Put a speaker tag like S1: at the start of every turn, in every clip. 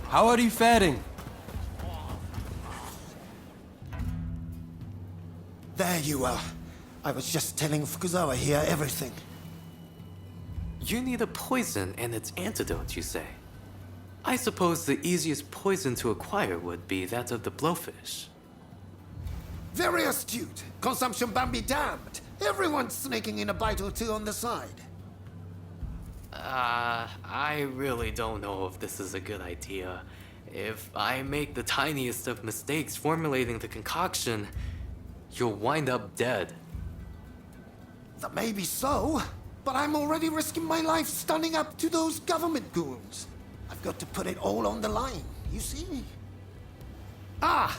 S1: How are you faring?
S2: There you are. I was just telling Fukuzawa here everything.
S3: You need a poison and its antidote, you say? I suppose the easiest poison to acquire would be that of the blowfish.
S2: Very astute. Consumption ban be damned. Everyone's sneaking in a bite or two on the side.
S3: I really don't know if this is a good idea. If I make the tiniest of mistakes formulating the concoction, you'll wind up dead.
S2: That may be so, but I'm already risking my life standing up to those government goons. I've got to put it all on the line, you see? Ah!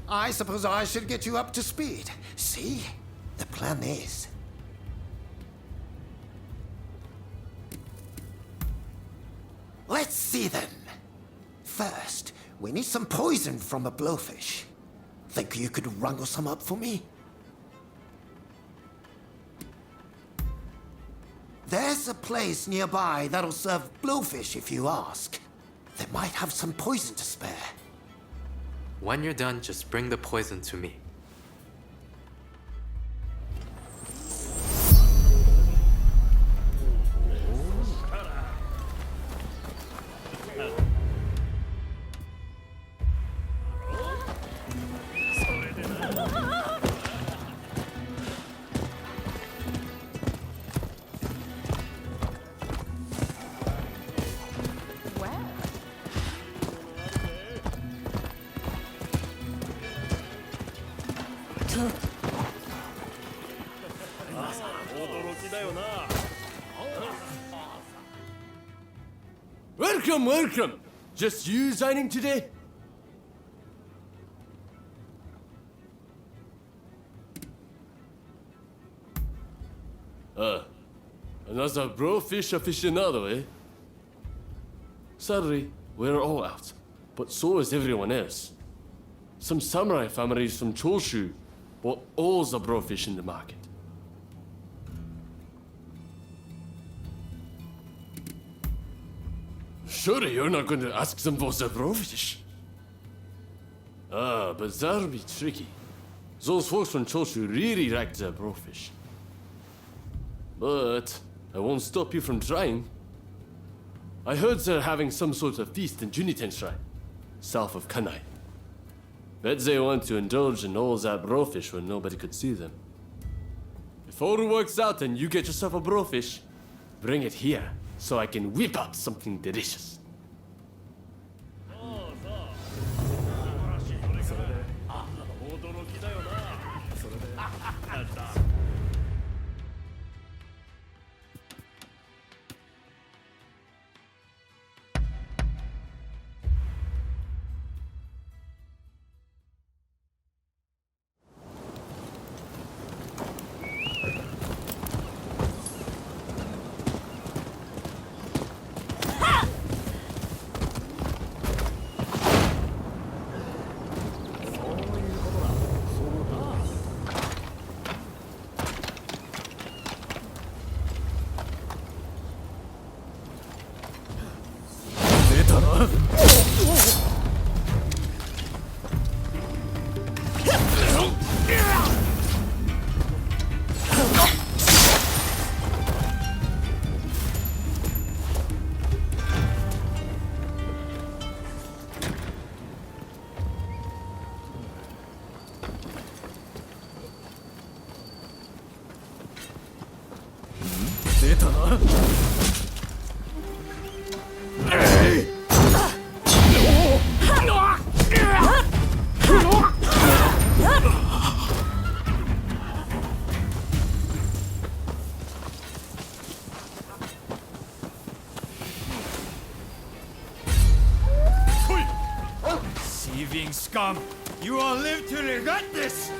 S2: I suppose I should get you up to speed. See? The plan is... Let's see then. First, we need some poison from a blowfish. Think you could wrangle some up for me? There's a place nearby that'll serve blowfish if you ask. They might have some poison to spare.
S3: When you're done, just bring the poison to me.
S1: Welcome, welcome! Just you signing today? Another blowfish aficionado, eh? Sadly, we're all out, but so is everyone else. Some samurai families from Choshu bought all the blowfish in the market. Surely you're not going to ask them for the blowfish? But that'll be tricky. Those folks from Choshu really like the blowfish. But I won't stop you from trying. I heard they're having some sort of feast in Juniten Shrine, south of Kanai. Bet they want to indulge in all that blowfish when nobody could see them. If all works out and you get yourself a blowfish, bring it here so I can whip up something delicious.
S4: Thieving scum! You will live to regret this!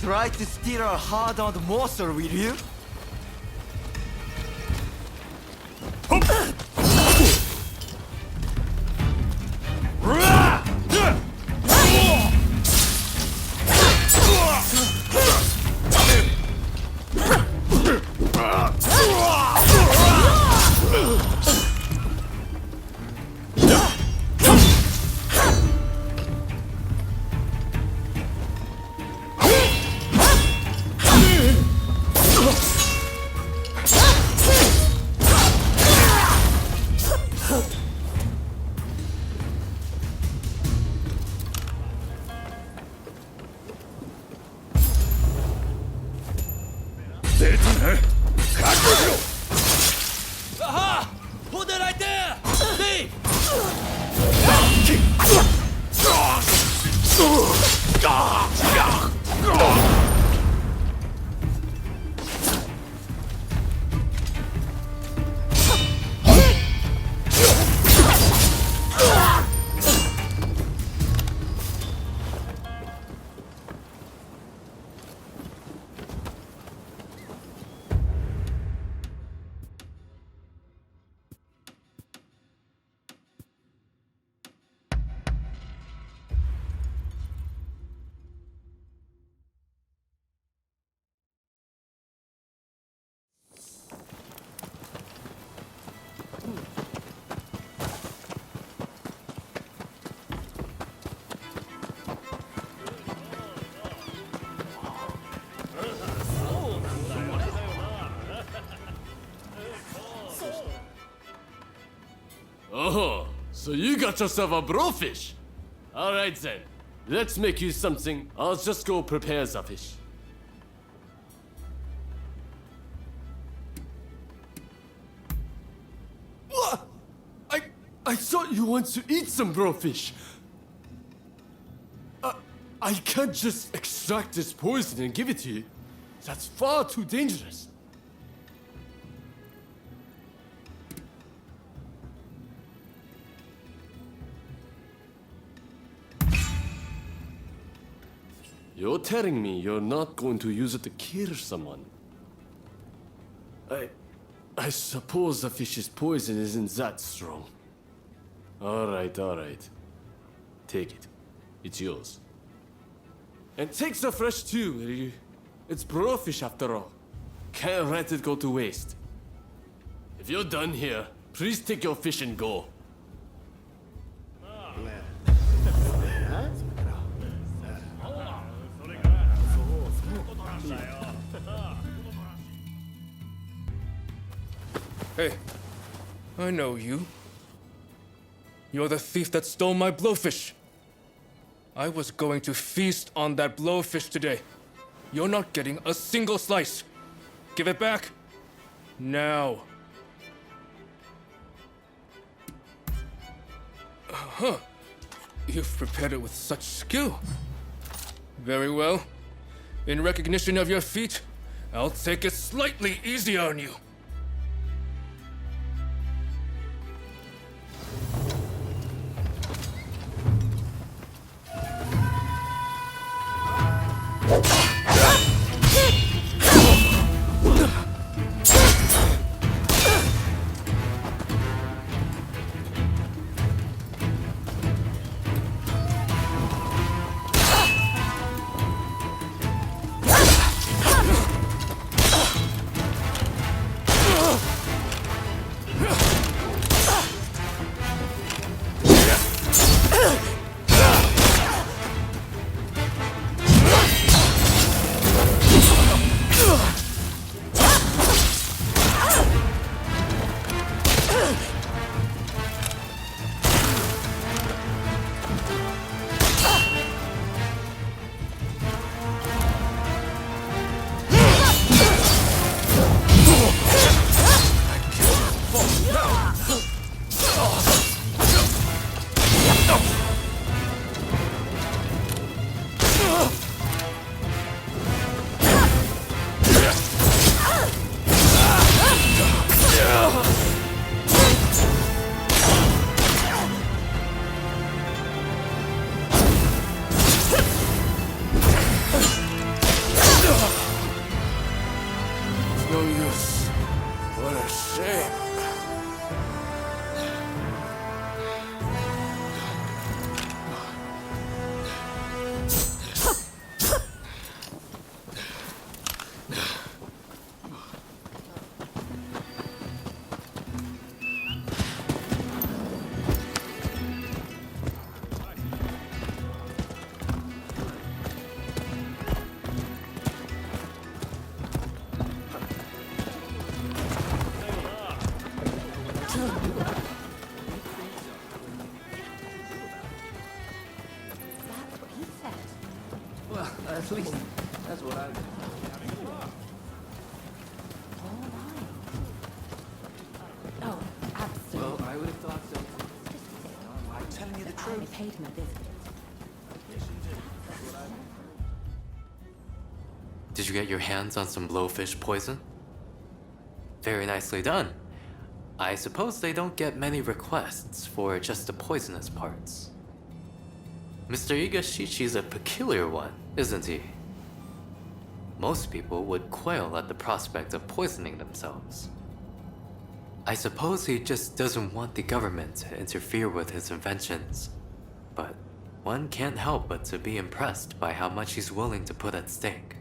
S5: try to steal our hard-earned morsel, will you?
S4: Aha! Hold it right there! Steve!
S1: Oh, so you got yourself a blowfish. Alright then, let's make you something. I'll just go prepare the fish. What? I thought you want to eat some blowfish. I can't just extract this poison and give it to you. That's far too dangerous. You're telling me you're not going to use it to kill someone? I suppose the fish's poison isn't that strong. Alright. Take it. It's yours. And take the fresh too, will you? It's blowfish after all. Can't let it go to waste. If you're done here, please take your fish and go.
S6: Hey, I know you. You're the thief that stole my blowfish. I was going to feast on that blowfish today. You're not getting a single slice. Give it back. Now. Huh. You've prepared it with such skill. Very well. In recognition of your feat, I'll take it slightly easier on you.
S7: At least, that's what I do.
S8: Oh, absolutely.
S7: Well, I would have thought so.
S5: I'm telling you the
S8: I only
S5: truth.
S8: paid him a visit.
S3: Did you get your hands on some blowfish poison? Very nicely done. I suppose they don't get many requests for just the poisonous parts. Mr. Igashichi's a peculiar one, isn't he? Most people would quail at the prospect of poisoning themselves. I suppose he just doesn't want the government to interfere with his inventions. But one can't help but to be impressed by how much he's willing to put at stake.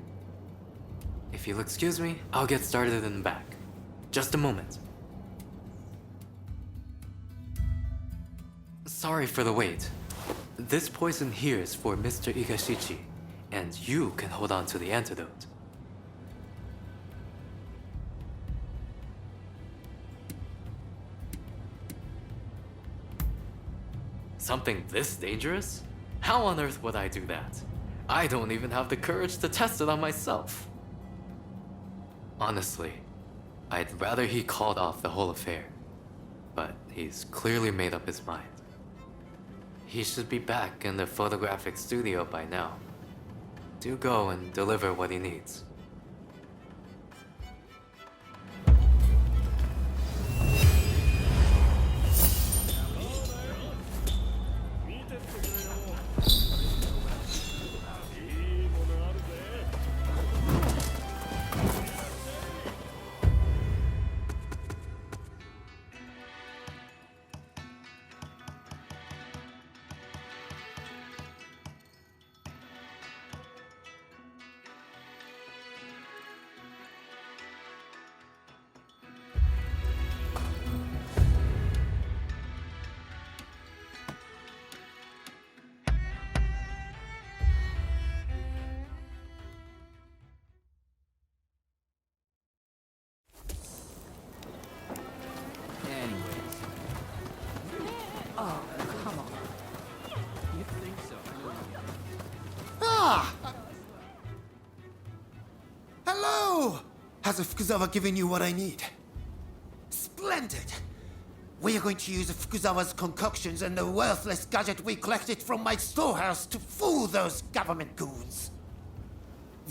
S3: If you'll excuse me, I'll get started in the back. Just a moment. Sorry for the wait. This poison here is for Mr. Igashichi, and you can hold on to the antidote. Something this dangerous? How on earth would I do that? I don't even have the courage to test it on myself. Honestly, I'd rather he called off the whole affair. But he's clearly made up his mind. He should be back in the photographic studio by now. Do go and deliver what he needs.
S7: Anyways.
S8: Oh, come on.
S7: You think so?
S2: Ah! Hello! Has Fukuzawa given you what I need? Splendid! We are going to use Fukuzawa's concoctions and the worthless gadget we collected from my storehouse to fool those government goons.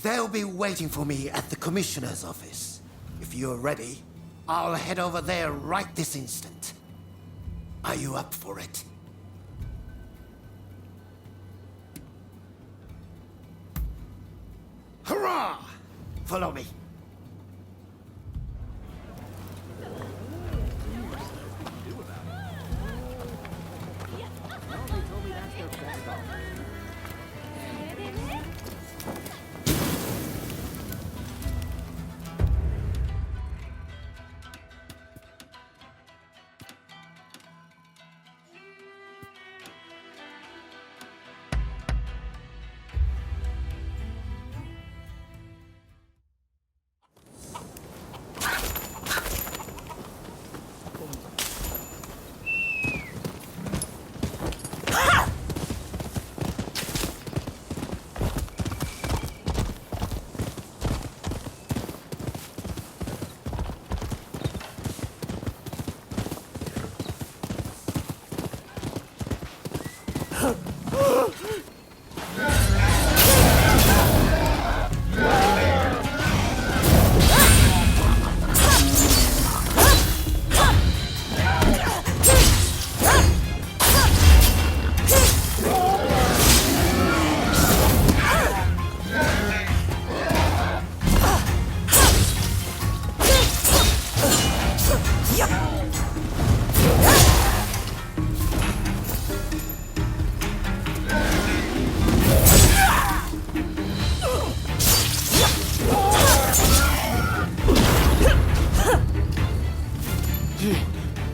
S2: They'll be waiting for me at the commissioner's office. If you're ready, I'll head over there right this instant. Are you up for it? Hurrah! Follow me.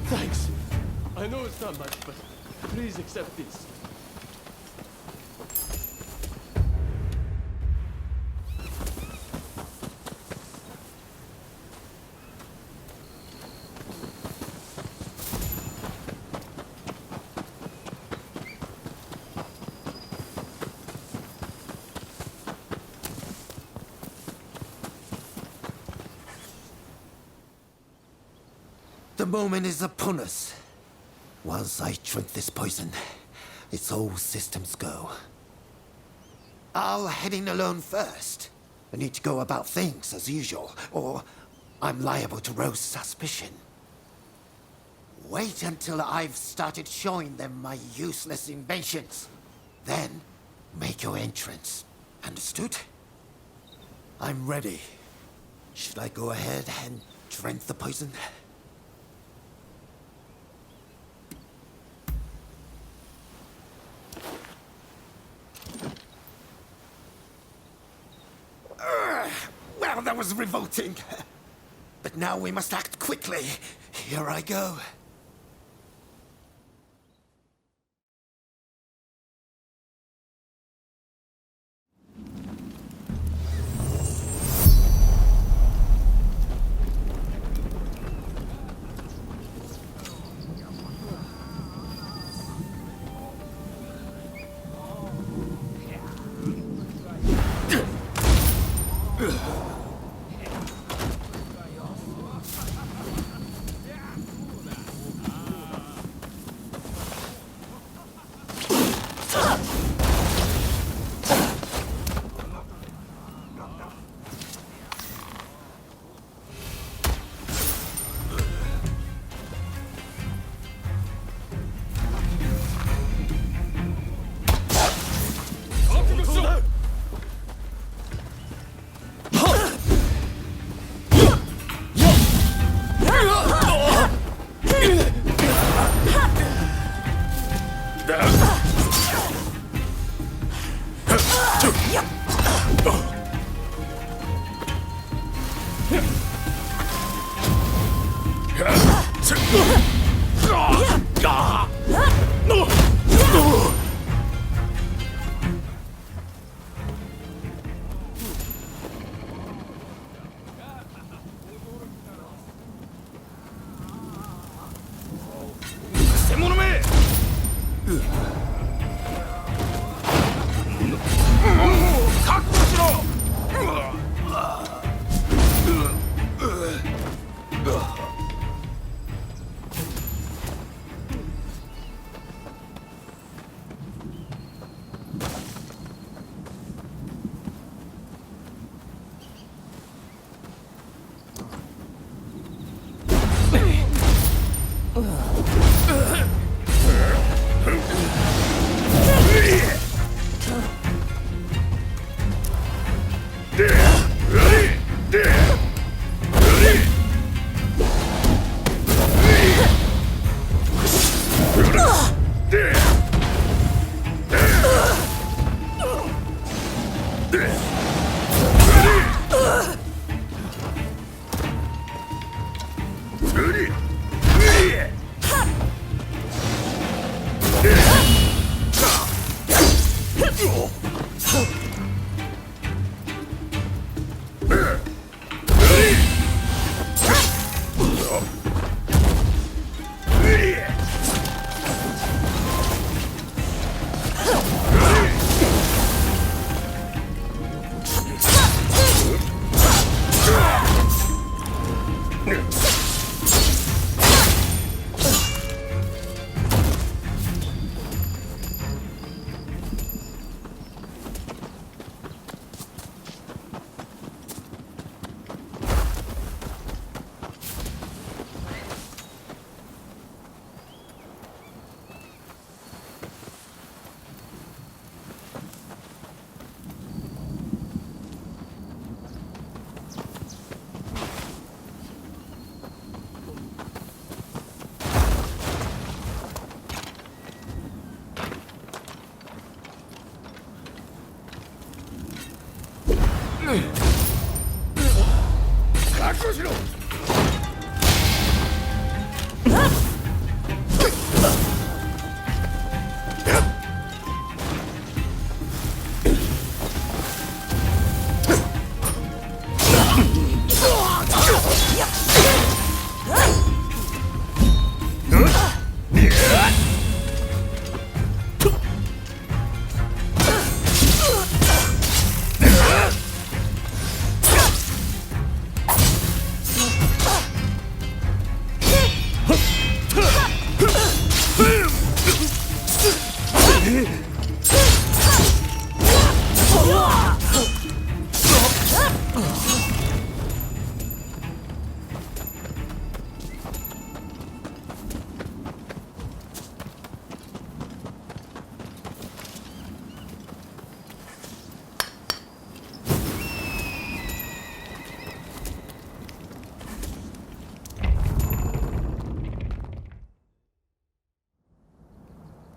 S1: Thanks. I know it's not much, but please accept this.
S2: The moment is upon us. Once I drink this poison, it's all systems go. I'll head in alone first. I need to go about things as usual, or I'm liable to rouse suspicion. Wait until I've started showing them my useless inventions. Then, make your entrance. Understood? I'm ready. Should I go ahead and drink the poison? Well, that was revolting. But now we must act quickly. Here I go.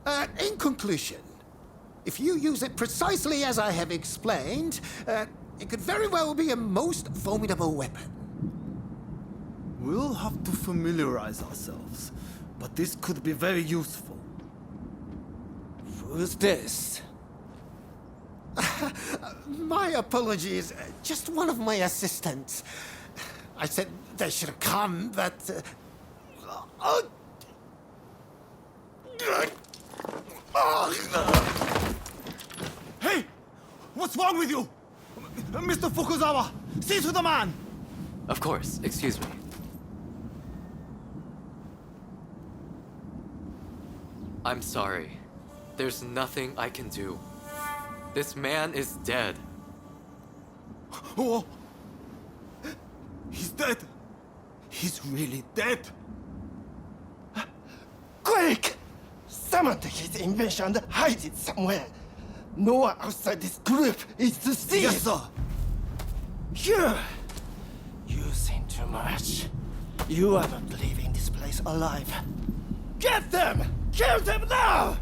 S2: In conclusion, if you use it precisely as I have explained, it could very well be a most formidable weapon.
S9: We'll have to familiarize ourselves, but this could be very useful.
S2: Who's this? My apologies. Just one of my assistants. I said they should have come, but...
S9: Hey! What's wrong with you? Mr. Fukuzawa, see to the man!
S3: Of course, excuse me. I'm sorry. There's nothing I can do. This man is dead.
S9: Oh! He's dead! He's really dead!
S10: Quick! Summon his invention and hide it somewhere. No one outside this group is to see
S9: Yes,
S10: it.
S9: sir!
S10: You! You think too much. You are not leaving this place alive. Get them! Kill them now!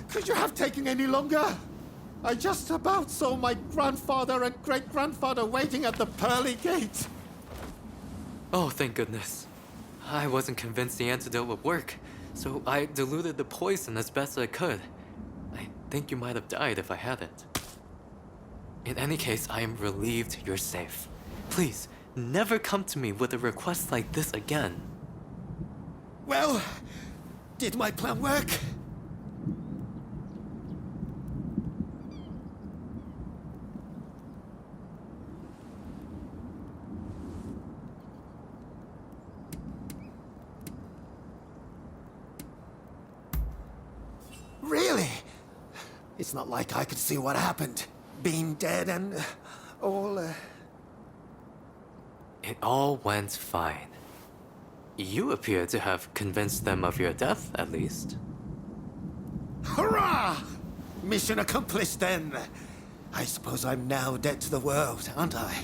S2: Could you have taken any longer? I just about saw my grandfather and great-grandfather waiting at the pearly gate.
S3: Oh, thank goodness. I wasn't convinced the antidote would work, so I diluted the poison as best I could. I think you might have died if I hadn't. In any case, I am relieved you're safe. Please, never come to me with a request like this again.
S2: Well, did my plan work? Really? It's not like I could see what happened. Being dead and all...
S3: It all went fine. You appear to have convinced them of your death, at least.
S2: Hurrah! Mission accomplished then. I suppose I'm now dead to the world, aren't I?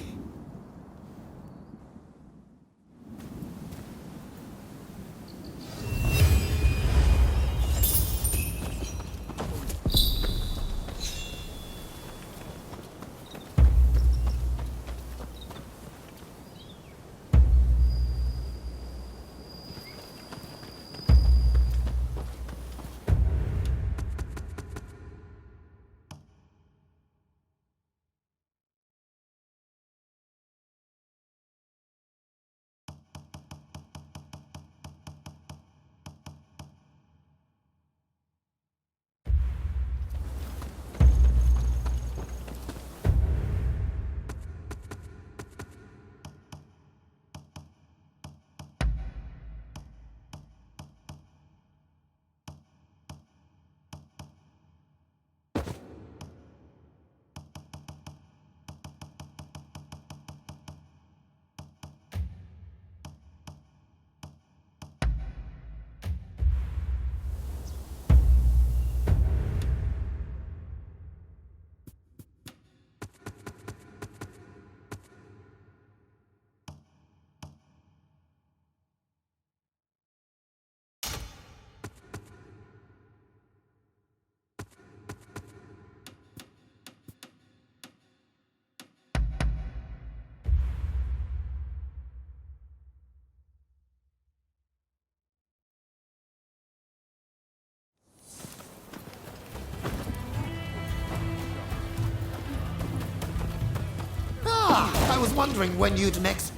S2: wondering when you'd next...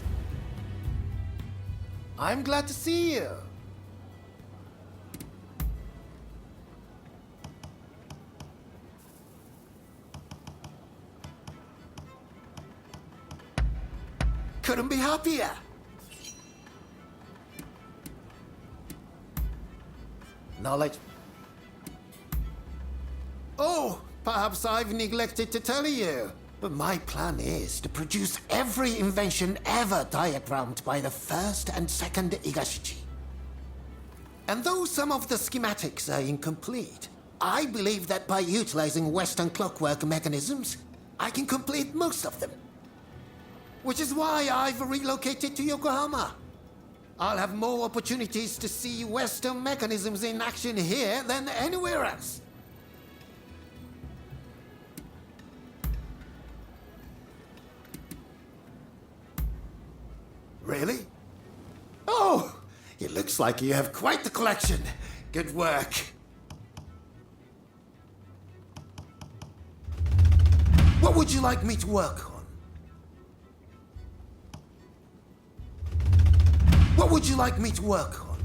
S2: I'm glad to see you. Couldn't be happier. Knowledge. Oh, perhaps I've neglected to tell you. But my plan is to produce every invention ever diagrammed by the first and second Igashichi. And though some of the schematics are incomplete, I believe that by utilizing Western clockwork mechanisms, I can complete most of them. Which is why I've relocated to Yokohama. I'll have more opportunities to see Western mechanisms in action here than anywhere else. Really? Oh, it looks like you have quite the collection. Good work. What would you like me to work on? What would you like me to work on?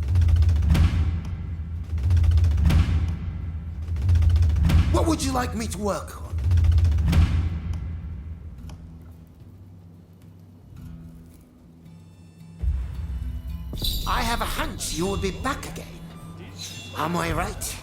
S2: What would you like me to work on? I have a hunch you will be back again. Am I right?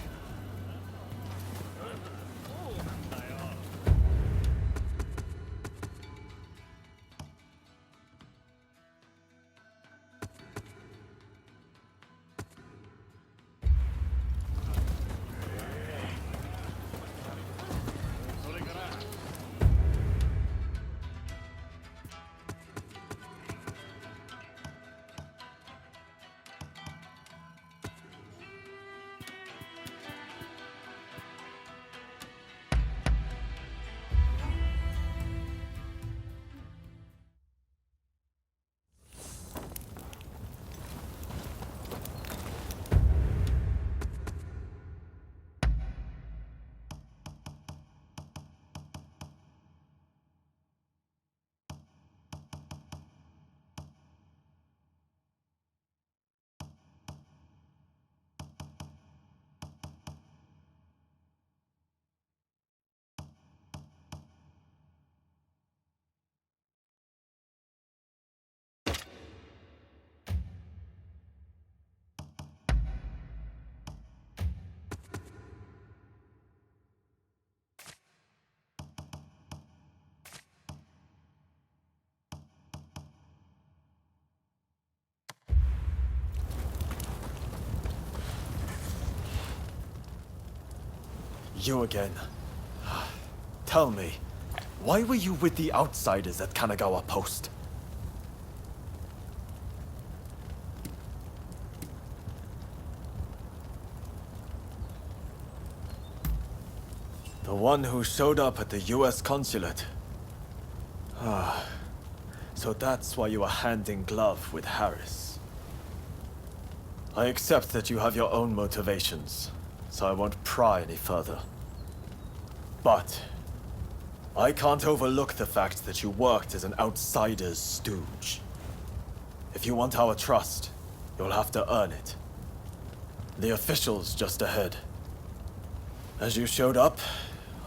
S11: You again. Tell me, why were you with the outsiders at Kanagawa Post? The one who showed up at the US consulate. So that's why you were hand in glove with Harris. I accept that you have your own motivations, so I won't pry any further. But I can't overlook the fact that you worked as an outsider's stooge. If you want our trust, you'll have to earn it. The official's just ahead. As you showed up,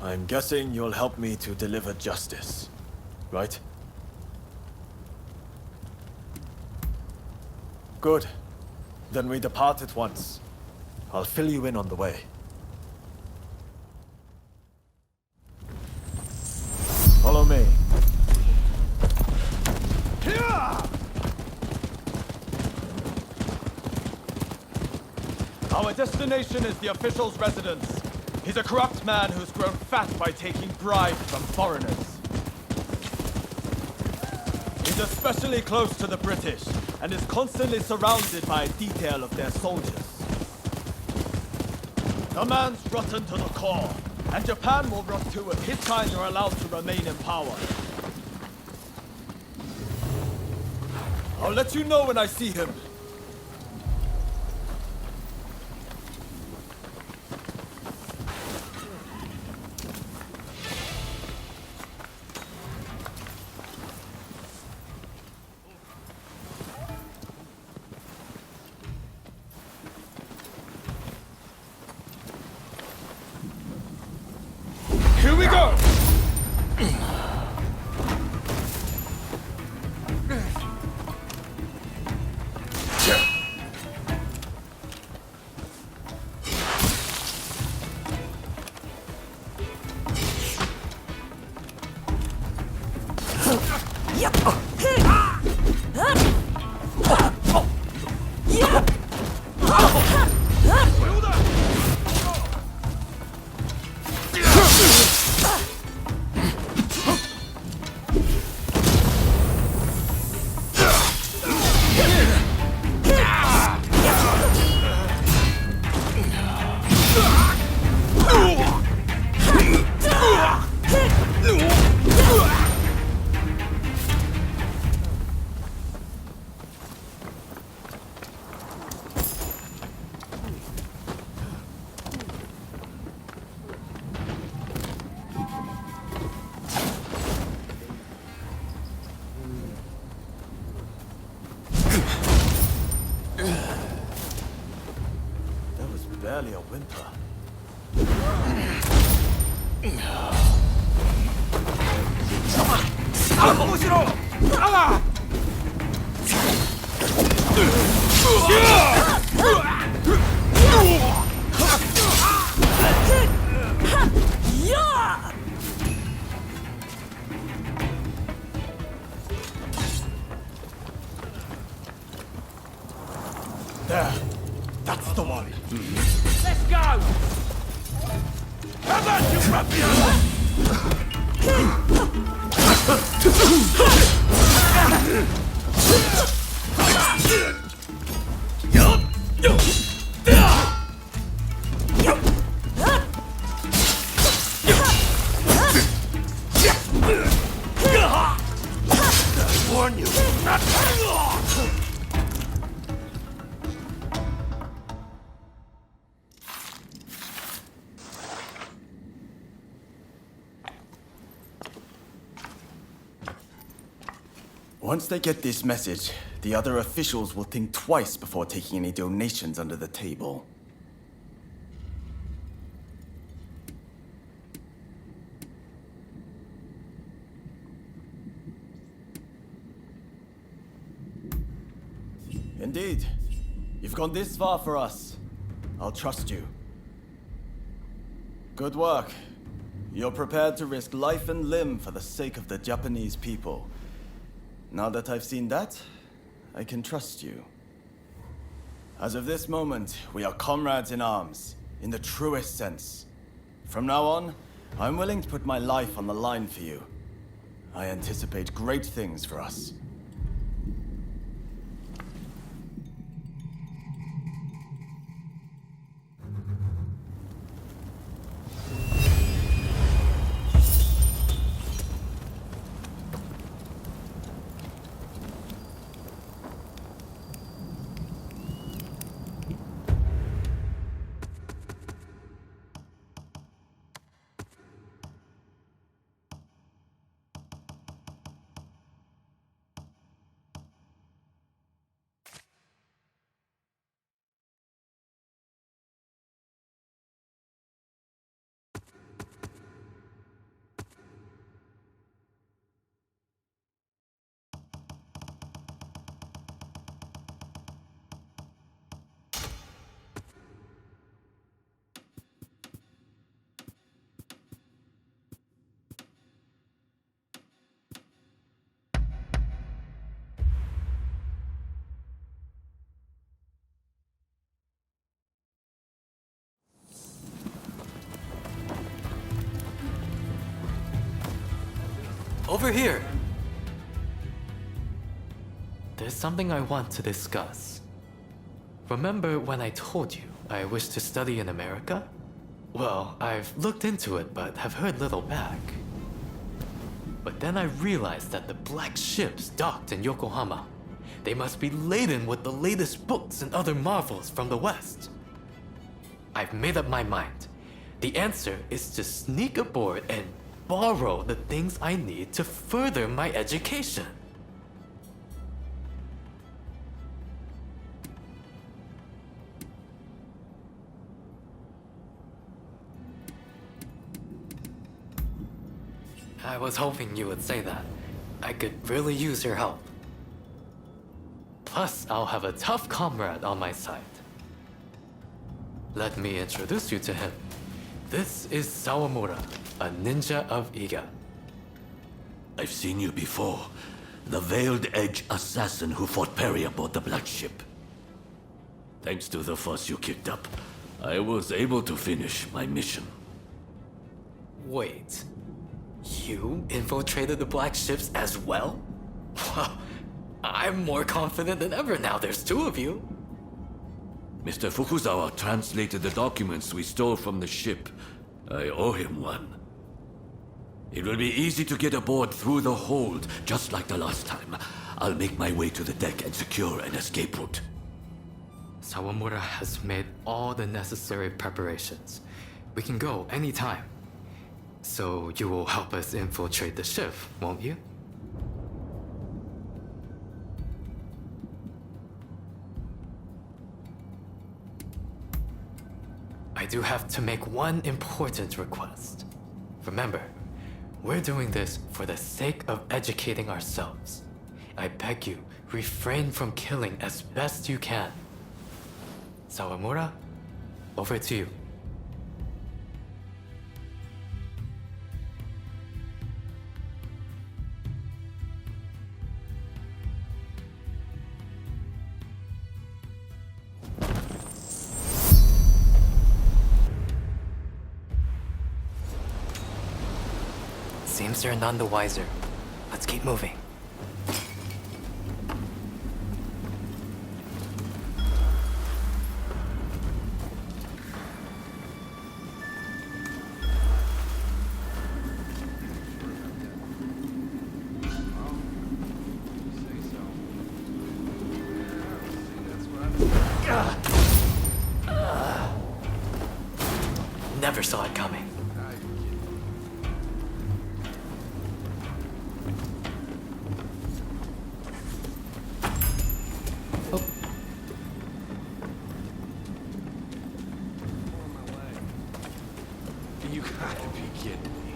S11: I'm guessing you'll help me to deliver justice, right? Good. Then we depart at once. I'll fill you in on the way. Follow me.
S12: Our destination is the official's residence. He's a corrupt man who's grown fat by taking bribes from foreigners. He's especially close to the British, and is constantly surrounded by a detail of their soldiers. The man's rotten to the core, and Japan will rot too if his kind are allowed to remain in power. I'll let you know when I see him.
S11: Barely a whimper.
S9: There. That's the one.
S7: Let's go!
S9: How about you, ruffian? I warn you.
S11: Once they get this message, the other officials will think twice before taking any donations under the table. Indeed. You've gone this far for us. I'll trust you. Good work. You're prepared to risk life and limb for the sake of the Japanese people. Now that I've seen that, I can trust you. As of this moment, we are comrades in arms, in the truest sense. From now on, I'm willing to put my life on the line for you. I anticipate great things for us.
S3: Over here! There's something I want to discuss. Remember when I told you I wish to study in America? Well, I've looked into it but have heard little back. But then I realized that the black ships docked in Yokohama. They must be laden with the latest books and other marvels from the West. I've made up my mind. The answer is to sneak aboard and borrow the things I need to further my education. I was hoping you would say that. I could really use your help. Plus, I'll have a tough comrade on my side. Let me introduce you to him. This is Sawamura, a ninja of Iga.
S13: I've seen you before. the Veiled Edge assassin who fought Perry aboard the Black Ship. Thanks to the fuss you kicked up, I was able to finish my mission.
S3: Wait. You infiltrated the Black Ships as well? Well, I'm more confident than ever now there's two of you.
S13: Mr. Fukuzawa translated the documents we stole from the ship. I owe him one. It will be easy to get aboard through the hold, just like the last time. I'll make my way to the deck and secure an escape route.
S3: Sawamura has made all the necessary preparations. We can go anytime. So you will help us infiltrate the ship, won't you? I do have to make one important request. Remember, we're doing this for the sake of educating ourselves. I beg you, refrain from killing as best you can. Sawamura, over to you. Seems they're none the wiser. Let's keep moving. Never saw it coming.
S4: You gotta be kidding me.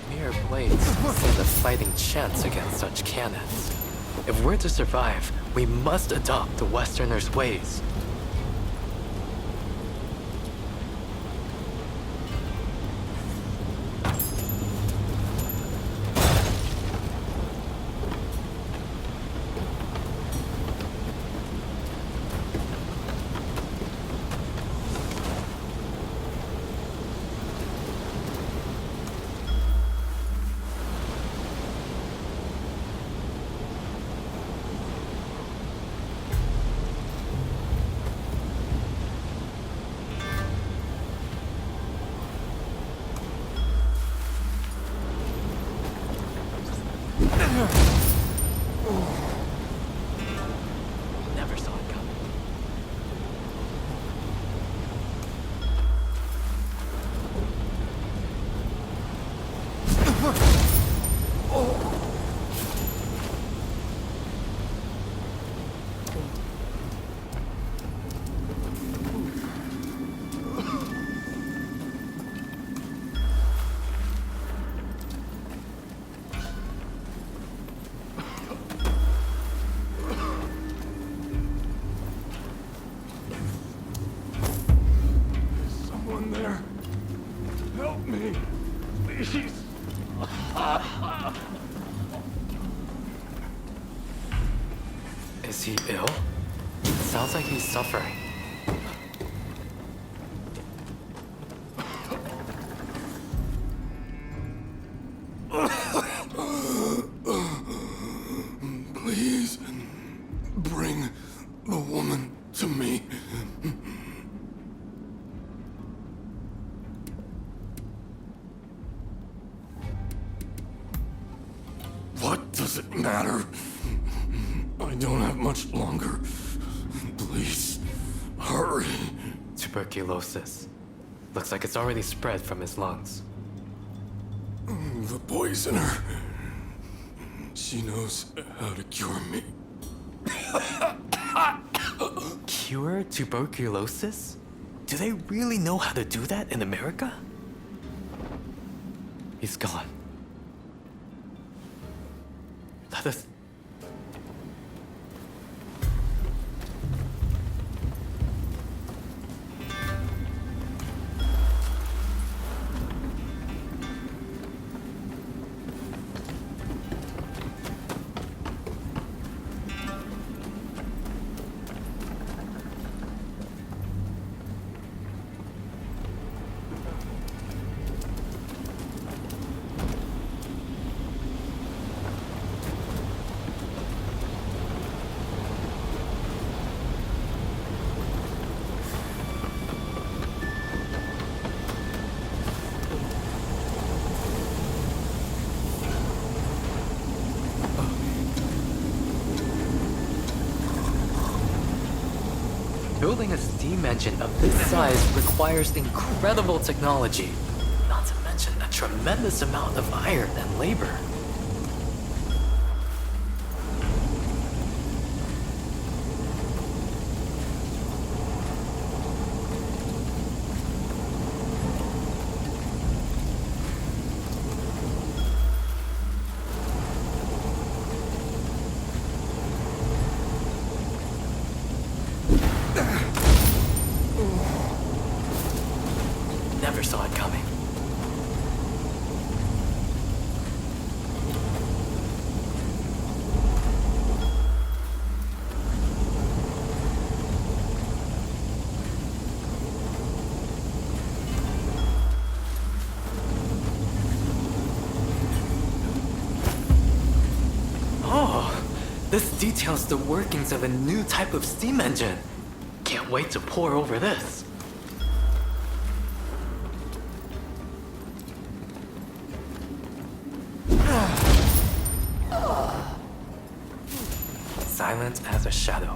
S3: Mere blades stand a fighting chance against such cannons. If we're to survive, we must adopt the Westerners' ways. Never saw it coming.
S4: Someone there. Help me. Please.
S3: Is he ill? Sounds like he's suffering.
S4: Please bring the woman to me. What does it matter? I don't have much longer. Please, hurry.
S3: Tuberculosis. Looks like it's already spread from his lungs.
S4: The poisoner. She knows how to cure me.
S3: Cure tuberculosis? Do they really know how to do that in America? He's gone. Building a steam engine of this size requires incredible technology, not to mention a tremendous amount of iron and labor. Never saw it coming. Oh, this details the workings of a new type of steam engine. Can't wait to pore over this. Silent as a shadow.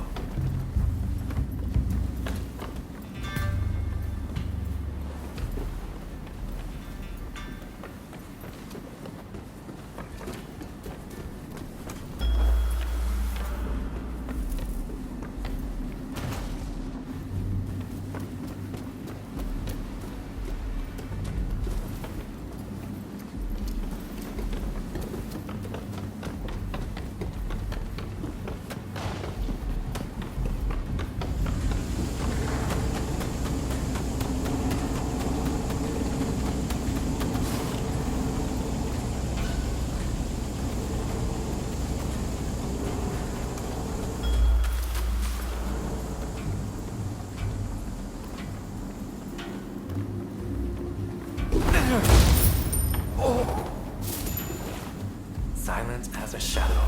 S3: Silent as a shadow.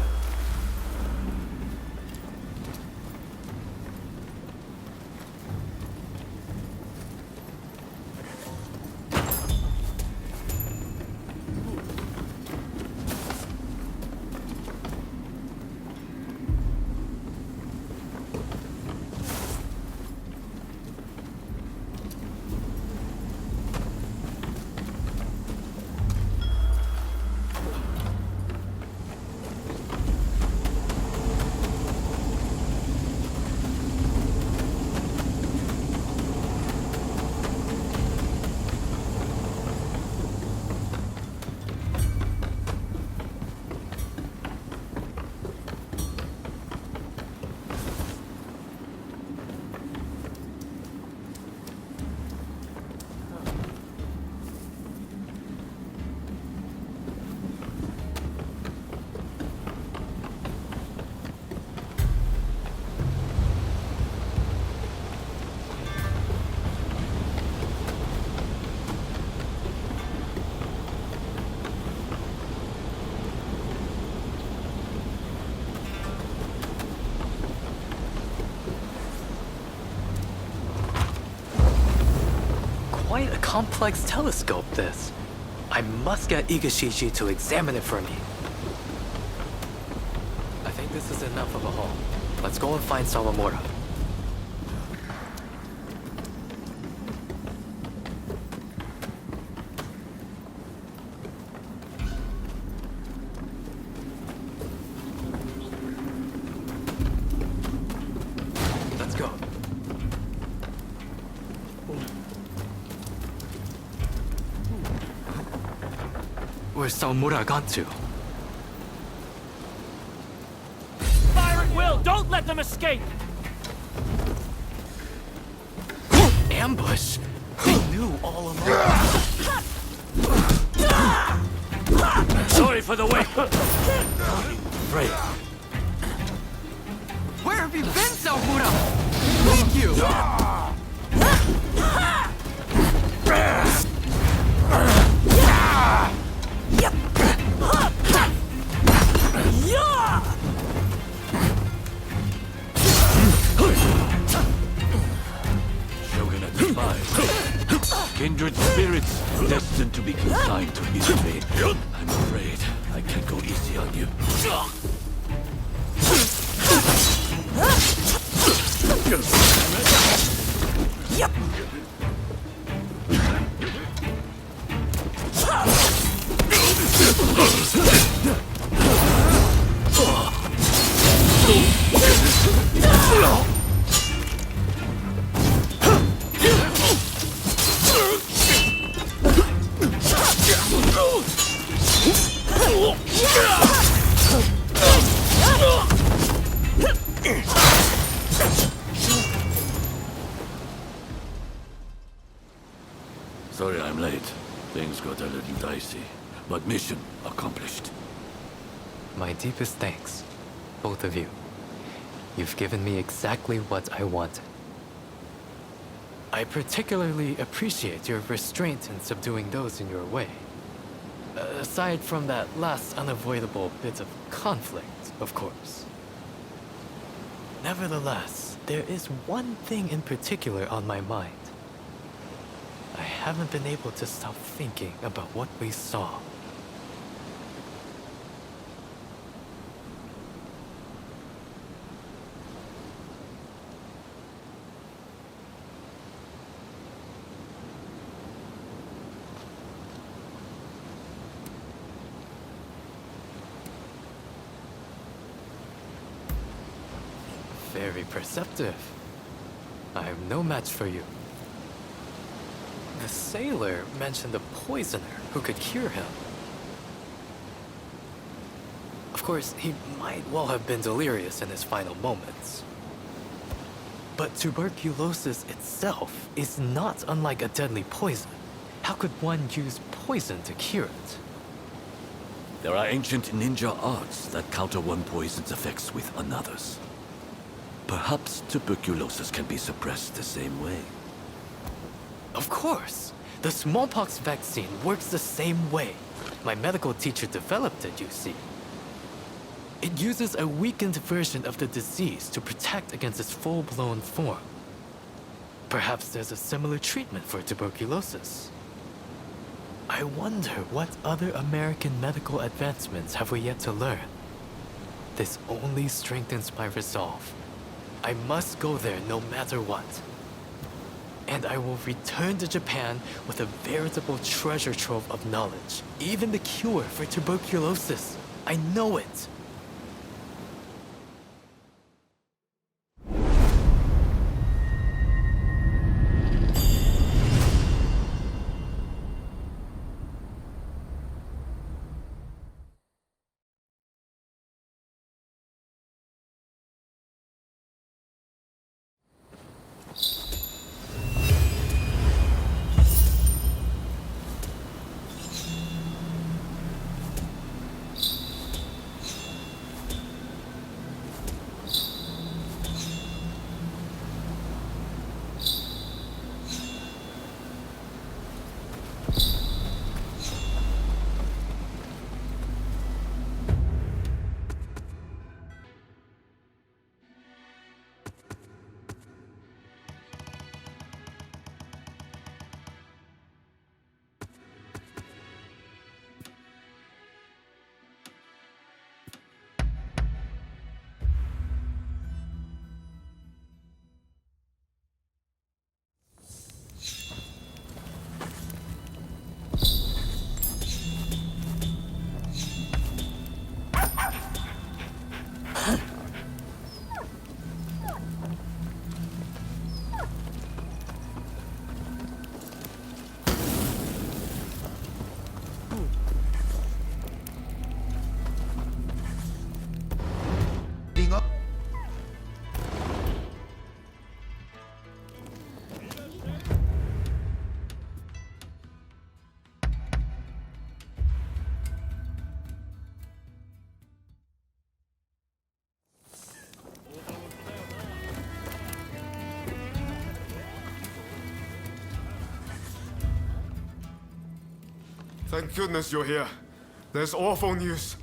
S3: Quite a complex telescope, this. I must get Igashishi to examine it for me. I think this is enough of a haul. Let's go and find Sawamura. Let's go. Where's Sawamura gone to?
S14: Fire at will! Don't let them escape!
S3: Ambush? They knew all along.
S13: Sorry for the wait. Right.
S3: Where have you been, Sawamura? Thank you!
S13: Shogunate spies. Kindred spirits destined to be consigned to history. I'm afraid I can't go easy on you.
S10: Yep.
S13: Sorry I'm late. Things got a little dicey. But mission accomplished.
S3: My deepest thanks, both of you. You've given me exactly what I wanted. I particularly appreciate your restraint in subduing those in your way. Aside from that last unavoidable bit of conflict, of course. Nevertheless, there is one thing in particular on my mind. I haven't been able to stop thinking about what we saw. Very perceptive. I'm no match for you. The sailor mentioned a poisoner who could cure him. Of course, he might well have been delirious in his final moments. But tuberculosis itself is not unlike a deadly poison. How could one use poison to cure it?
S13: There are ancient ninja arts that counter one poison's effects with another's. Perhaps tuberculosis can be suppressed the same way.
S3: Of course! The smallpox vaccine works the same way. My medical teacher developed it, you see. It uses a weakened version of the disease to protect against its full-blown form. Perhaps there's a similar treatment for tuberculosis. I wonder what other American medical advancements have we yet to learn? This only strengthens my resolve. I must go there no matter what. And I will return to Japan with a veritable treasure trove of knowledge. Even the cure for tuberculosis. I know it.
S15: Thank goodness you're here. There's awful news.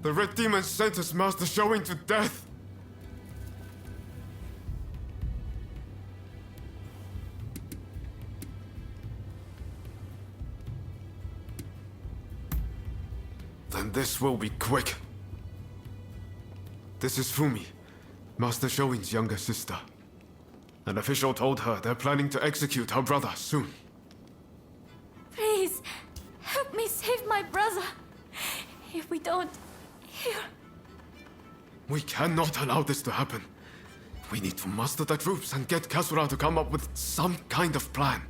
S15: The Red Demon sentenced Master Shoin to death. Then this will be quick. This is Fumi, Master Shoin's younger sister. An official told her they're planning to execute her brother soon.
S8: Please, help me save my brother. If we don't, here.
S15: We cannot allow this to happen. We need to muster the troops and get Kasura to come up with some kind of plan.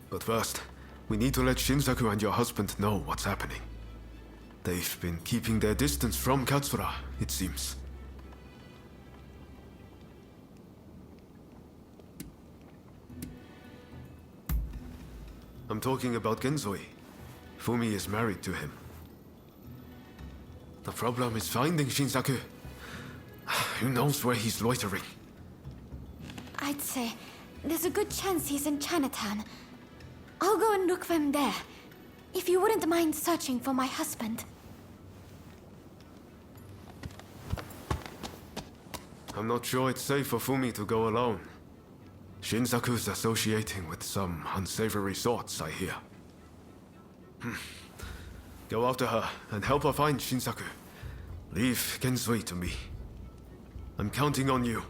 S15: But first, we need to let Shinsaku and your husband know what's happening. They've been keeping their distance from Katsura, it seems. I'm talking about Genzoi. Fumi is married to him. The problem is finding Shinsaku. Who knows where he's loitering?
S8: I'd say there's a good chance he's in Chinatown. I'll go and look for him there. If you wouldn't mind searching for my husband.
S15: I'm not sure it's safe for Fumi to go alone. Shinsaku's associating with some unsavory sorts, I hear. Go after her and help her find Shinsaku. Leave Genzui to me. I'm counting on you.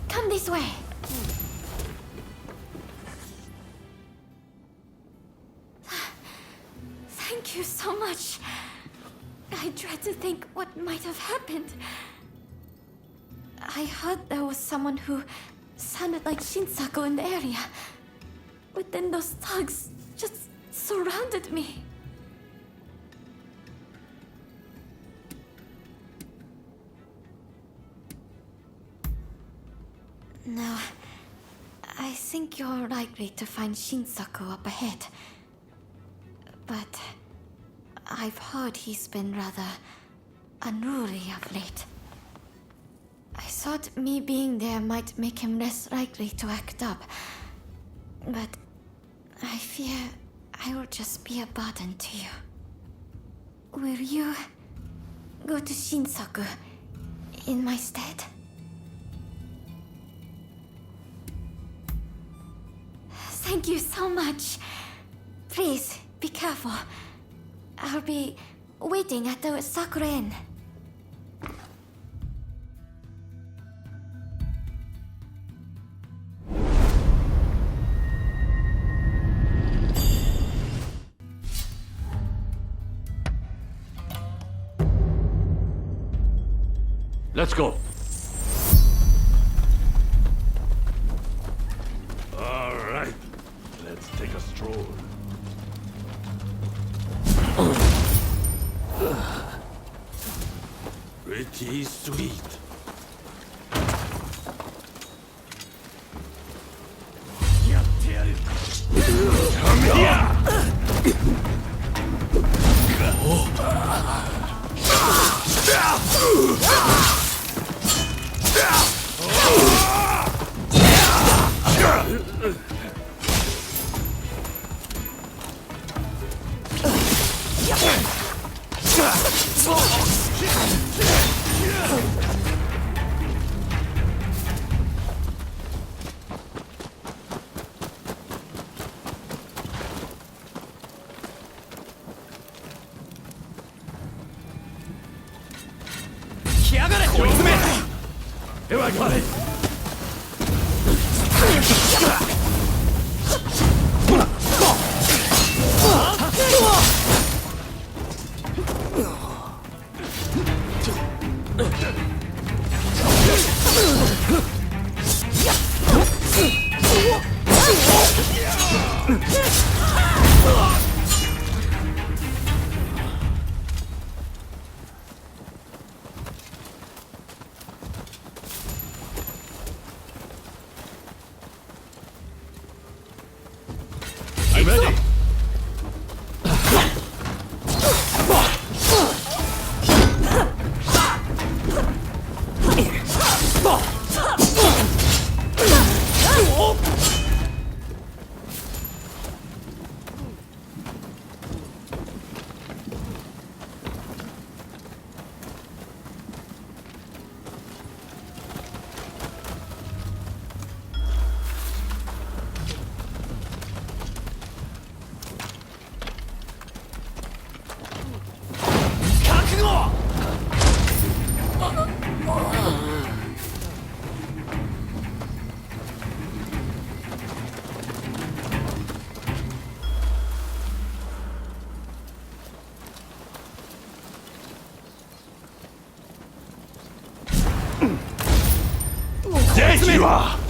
S8: Come this way. Thank you so much. I dread to think what might have happened. I heard there was someone who sounded like Shinsaku in the area. But then those thugs just surrounded me. No, I think you're likely to find Shinsaku up ahead. But I've heard he's been rather unruly of late. I thought me being there might make him less likely to act up. But I fear I will just be a burden to you. Will you go to Shinsaku in my stead? Thank you so much. Please, be careful. I'll be waiting at the Sakura Inn.
S13: Let's go.
S16: All right, let's take a stroll. Pretty sweet. Here I got it! I'm ready! There you are!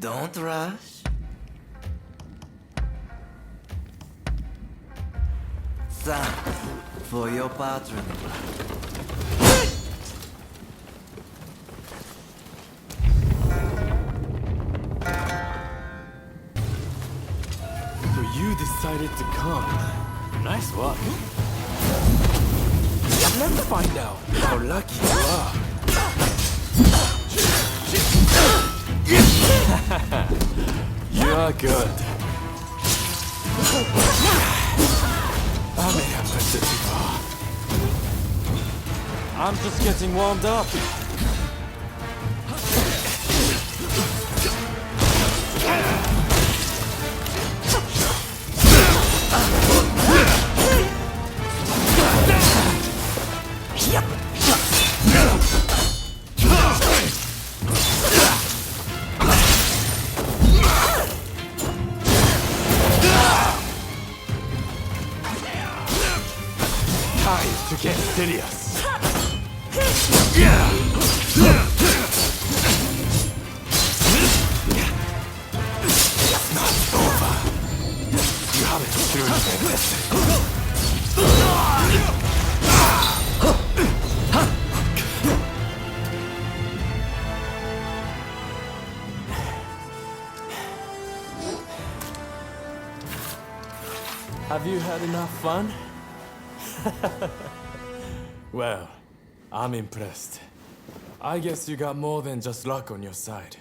S10: Don't rush. Thanks for your patronage.
S17: So you decided to come. Nice one. Let's find out how lucky you are. You are good. I may have pushed it too far. I'm just getting warmed up. To get serious. It's not over. You haven't truly enlisted. Have you had enough fun? Well, I'm impressed. I guess you got more than just luck on your side.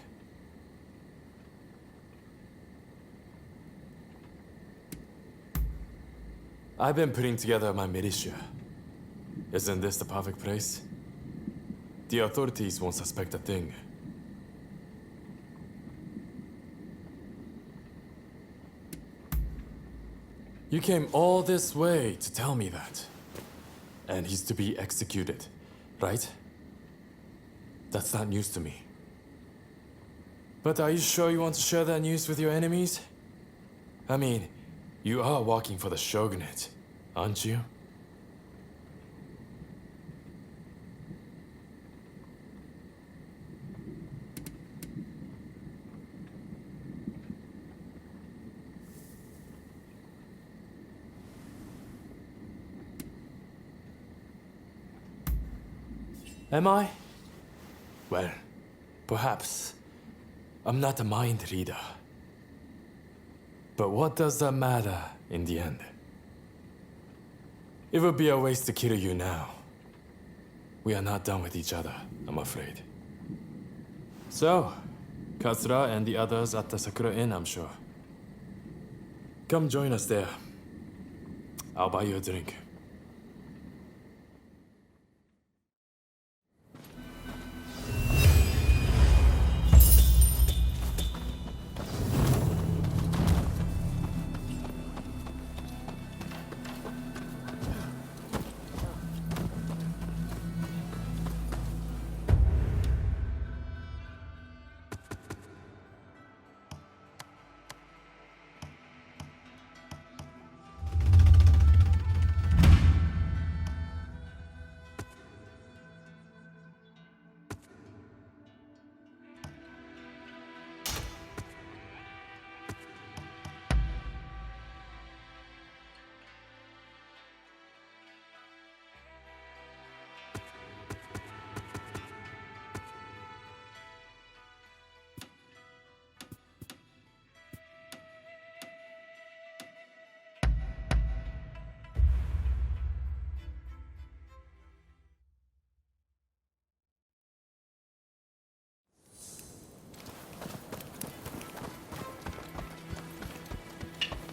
S17: I've been putting together my militia. Isn't this the perfect place? The authorities won't suspect a thing. You came all this way to tell me that. And he's to be executed, right? That's not news to me. But are you sure you want to share that news with your enemies? I mean, you are working for the Shogunate, aren't you? Am I? Well, perhaps. I'm not a mind reader. But what does that matter in the end? It would be a waste to kill you now. We are not done with each other, I'm afraid. So, Katsura and the others at the Sakura Inn, I'm sure. Come join us there. I'll buy you a drink.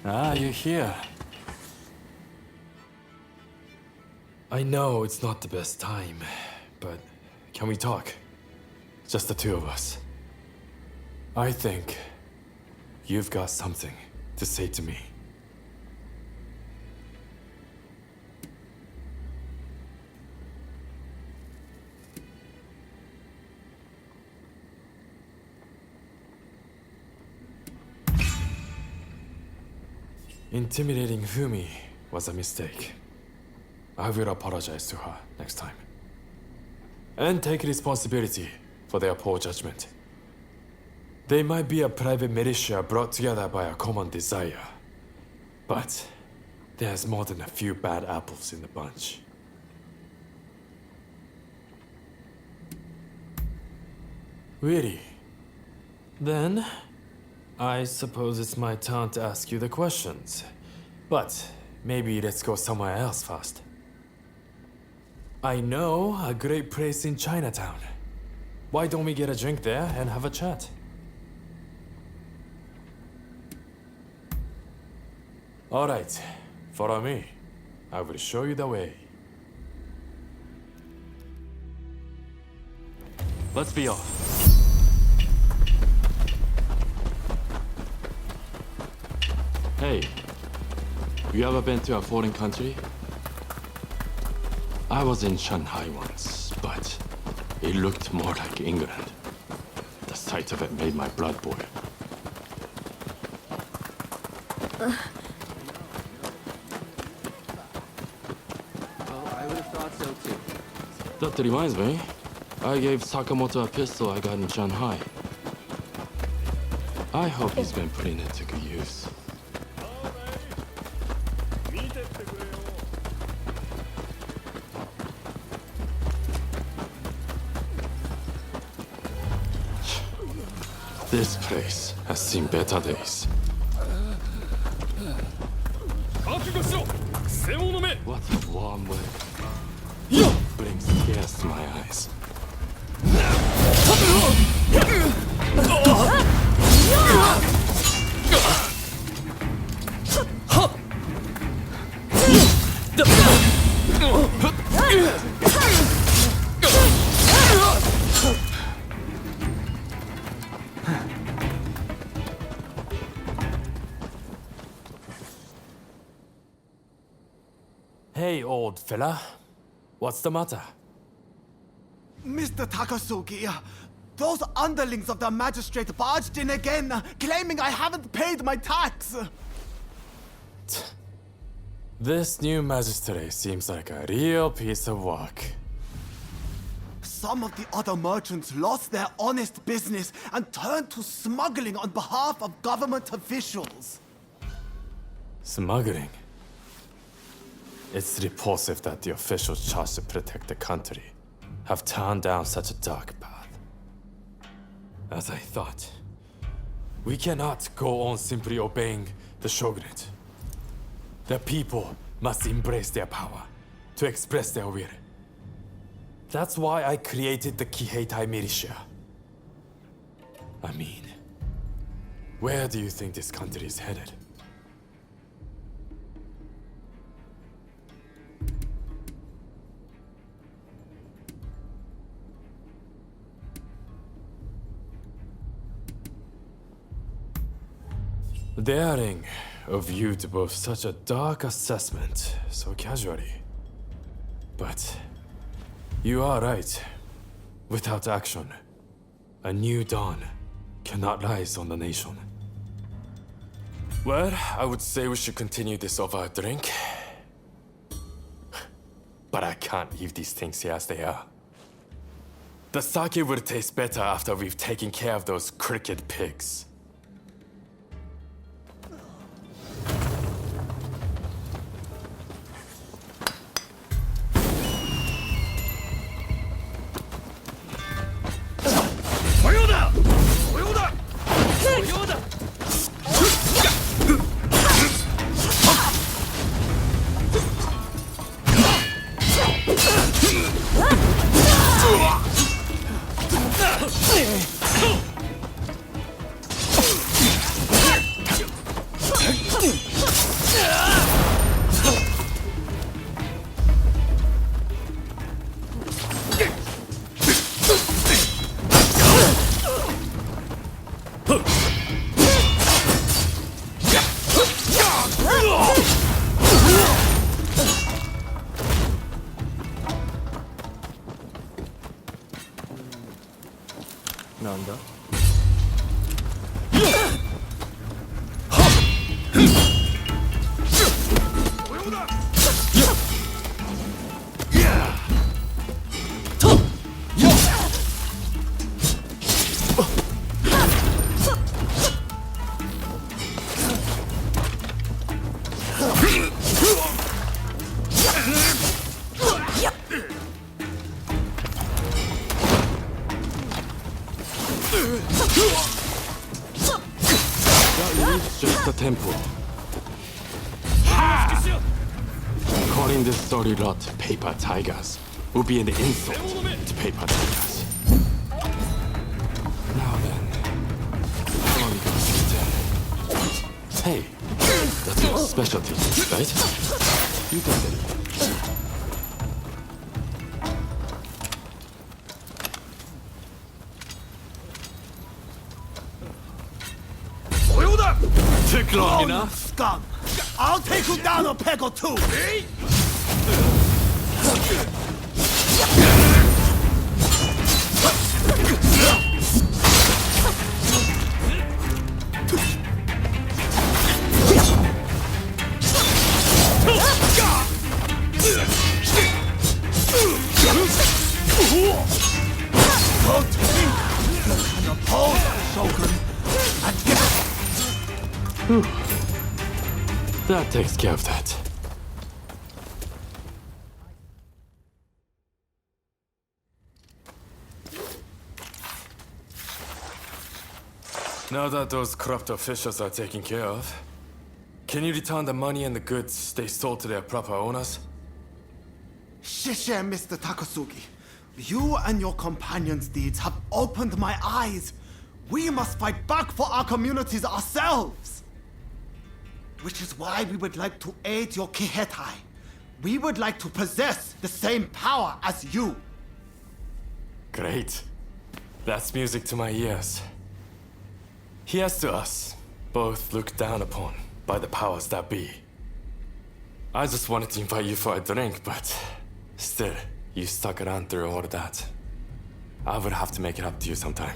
S17: Ah, you're here. I know it's not the best time, but can we talk? Just the two of us. I think you've got something to say to me. Intimidating Fumi was a mistake. I will apologize to her next time. And take responsibility for their poor judgment. They might be a private militia brought together by a common desire. But there's more than a few bad apples in the bunch. Really? Then, I suppose it's my turn to ask you the questions. But maybe let's go somewhere else first. I know a great place in Chinatown. Why don't we get a drink there and have a chat? Alright, follow me. I will show you the way. Let's be off. Hey, you ever been to a foreign country? I was in Shanghai once, but it looked more like England. The sight of it made my blood boil.
S7: Oh, I would have thought so too.
S17: That reminds me, I gave Sakamoto a pistol I got in Shanghai. I hope he's been putting it to good use. This place has seen better days. What a warm way. Brings tears to my eyes. Hey, old fella. What's the matter?
S9: Mr. Takasugi, those underlings of the magistrate barged in again, claiming I haven't paid my tax.
S17: This new magistrate seems like a real piece of work.
S9: Some of the other merchants lost their honest business and turned to smuggling on behalf of government officials.
S17: Smuggling? It's repulsive that the officials charged to protect the country have turned down such a dark path. As I thought, we cannot go on simply obeying the shogunate. The people must embrace their power to express their will. That's why I created the Kiheitai militia. I mean, where do you think this country is headed? Daring of you to boast such a dark assessment so casually. But you are right. Without action, a new dawn cannot rise on the nation. Well, I would say we should continue this over a drink. But I can't leave these things here as they are. The sake will taste better after we've taken care of those crooked pigs. That is just a temple. Calling this story rot paper tigers would be an insult to paper tigers. Now then, how are we gonna see it? Hey, that's your specialty, right? You can say it.
S11: Took long
S9: You
S11: enough.
S9: scum! I'll take you down a peg or two! Go to me! And oppose the Shogun and get
S17: Whew. That takes care of that. Now that those corrupt officials are taken care of, can you return the money and the goods they stole to their proper owners?
S9: Shisha, Mr. Takasugi. You and your companions' deeds have opened my eyes. We must fight back for our communities ourselves. Which is why we would like to aid your Kiheitai. We would like to possess the same power as you.
S17: Great. That's music to my ears. Here's to us, both looked down upon by the powers that be. I just wanted to invite you for a drink, but still, you stuck around through all of that. I would have to make it up to you sometime.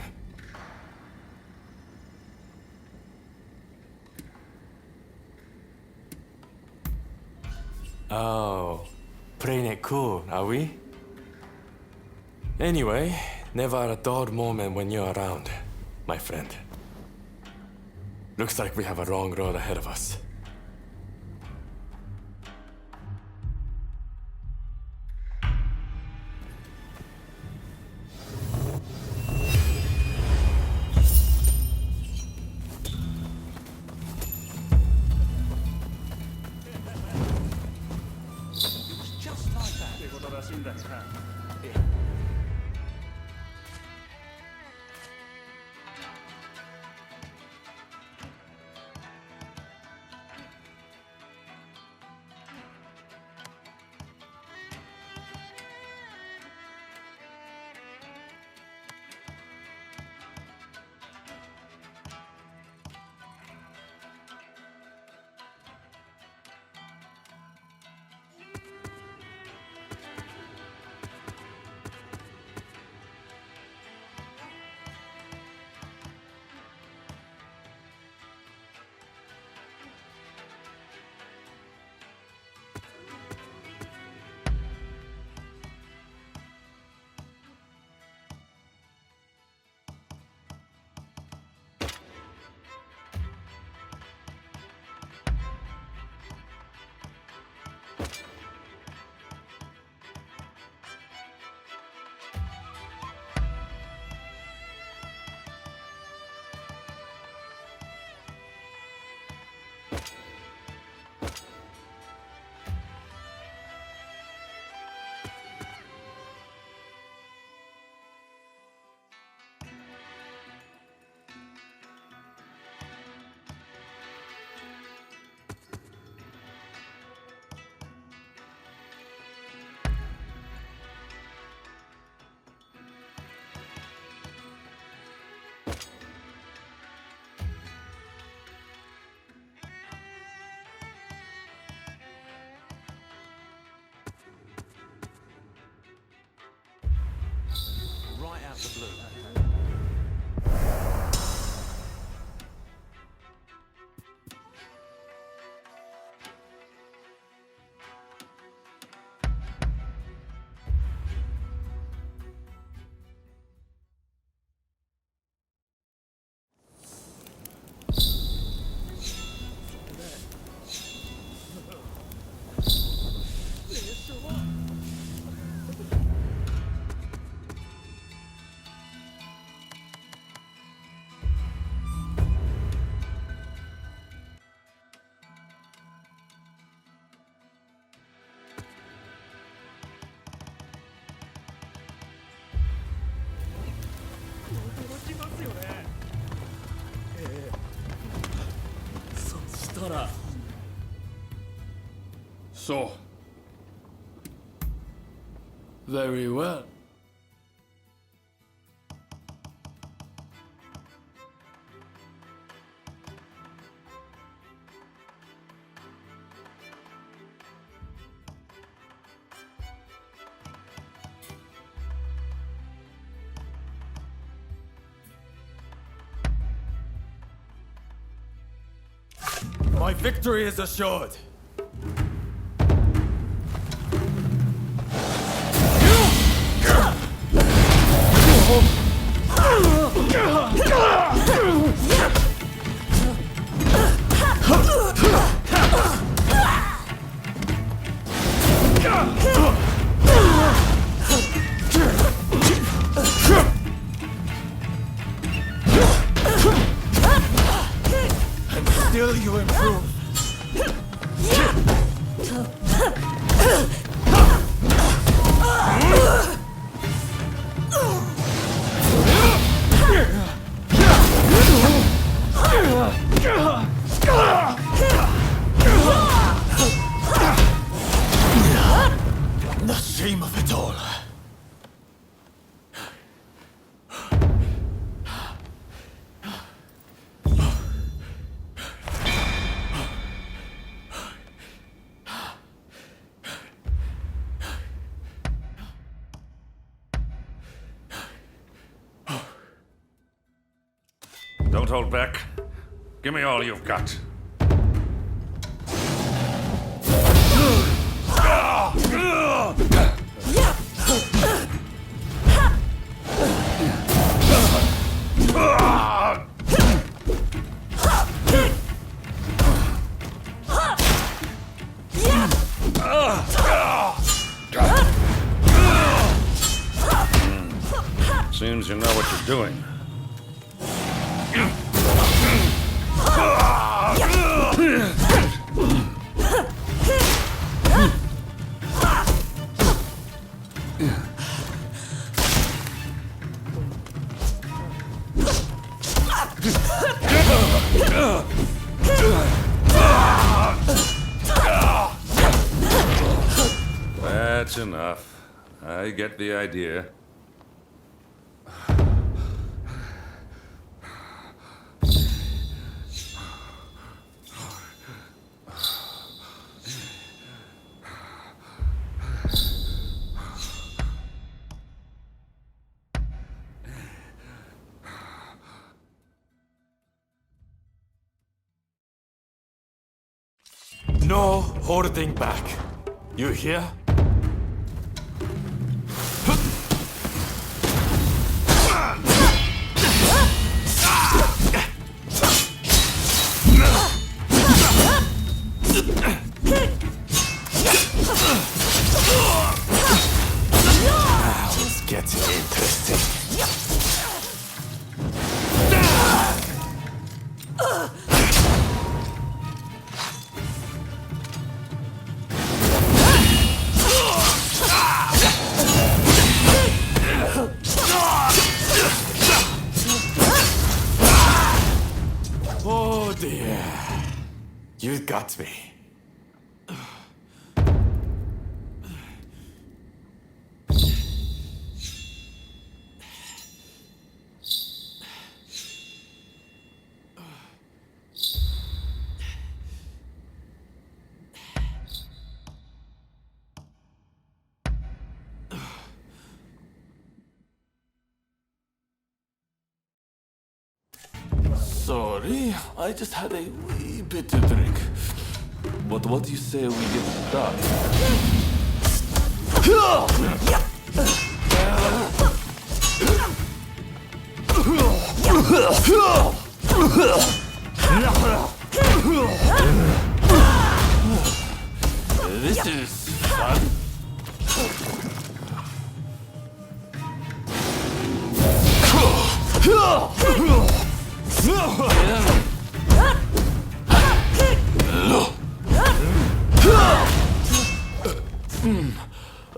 S17: Oh, playing it cool, are we? Anyway, never a dull moment when you're around, my friend. Looks like we have a long road ahead of us.
S10: Right out the blue.
S6: So,
S1: Very well.
S12: My victory is assured. And still you improve. The shame of it all.
S16: Don't hold back. Give me all you've got. Seems you know what you're doing. That's enough. I get the idea.
S17: No holding back. You hear? Now it's getting interesting. Oh dear. You got me.
S1: Sorry, I just had a wee bit to drink. But what do you say we get started? This is fun.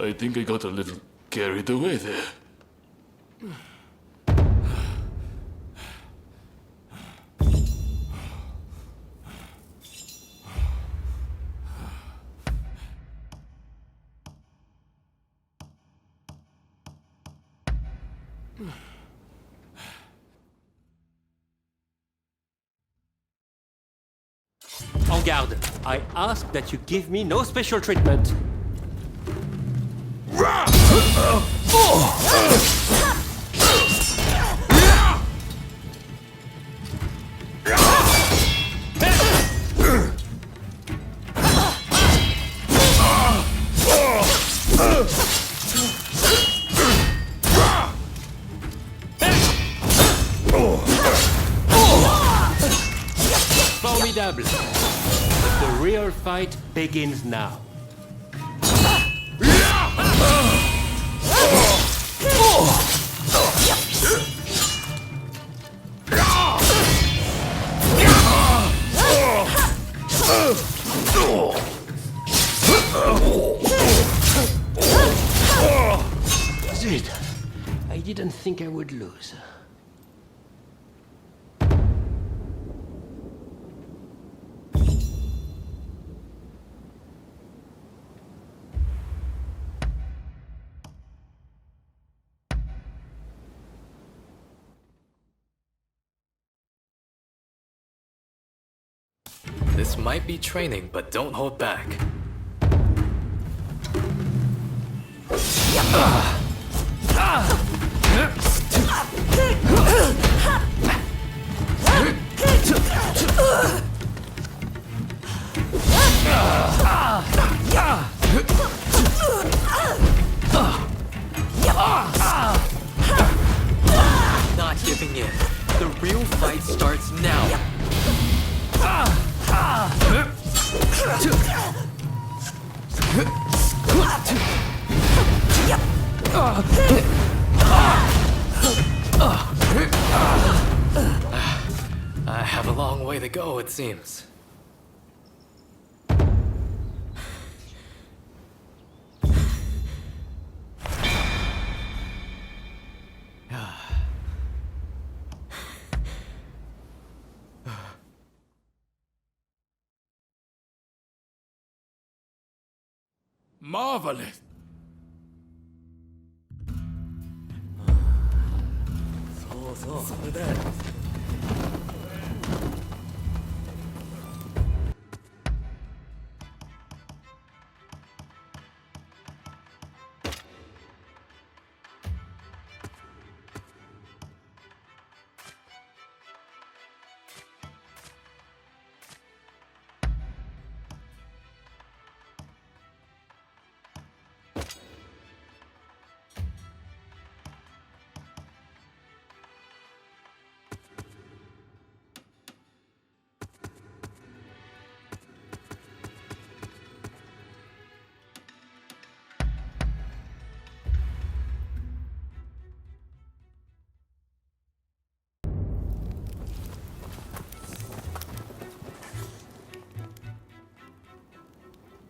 S1: I think I got a little carried away there.
S14: En garde. I ask that you give me no special treatment. Formidable. The real fight begins now. Zid, I didn't think I would lose.
S3: This might be training, but don't hold back. Not giving in. The real fight starts now. I have a long way to go, it seems.
S16: Marvelous!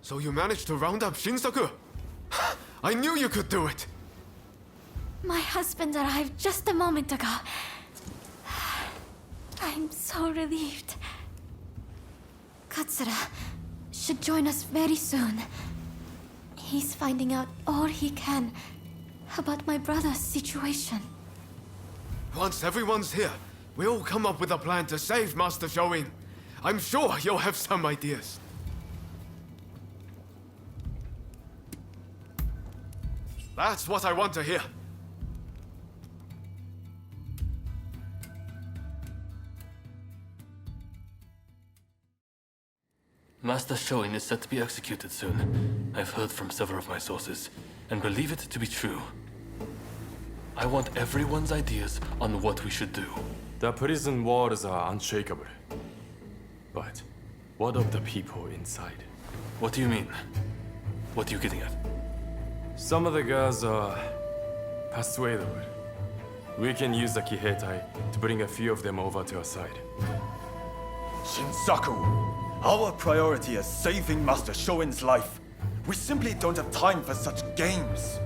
S15: So you managed to round up Shinsaku? I knew you could do it!
S8: My husband arrived just a moment ago. I'm so relieved. Katsura should join us very soon. He's finding out all he can about my brother's situation.
S15: Once everyone's here, we'll come up with a plan to save Master Shoin. I'm sure you'll have some ideas. That's what I want to hear.
S17: Master Shoin is set to be executed soon. I've heard from several of my sources, and believe it to be true. I want everyone's ideas on what we should do.
S18: The prison walls are unshakable. But what of the people inside?
S17: What do you mean? What are you getting at?
S18: Some of the girls are persuadable. We can use the Kiheitai to bring a few of them over to our side.
S11: Shinsaku, our priority is saving Master Shoin's life. We simply don't have time for such games.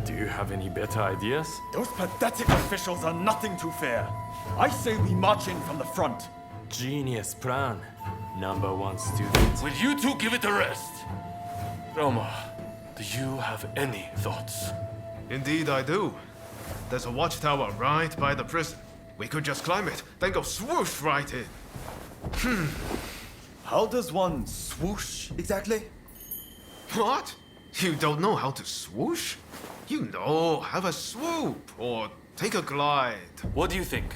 S18: Do you have any better ideas?
S11: Those pathetic officials are nothing to fear. I say we march in from the front.
S18: Genius plan, #1 student.
S17: Will you two give it a rest? Roma, do you have any thoughts?
S15: Indeed I do. There's a watchtower right by the prison. We could just climb it, then go swoosh right in.
S11: How does one swoosh exactly?
S15: What? You don't know how to swoosh? You know, have a swoop or take a glide.
S18: What do you think?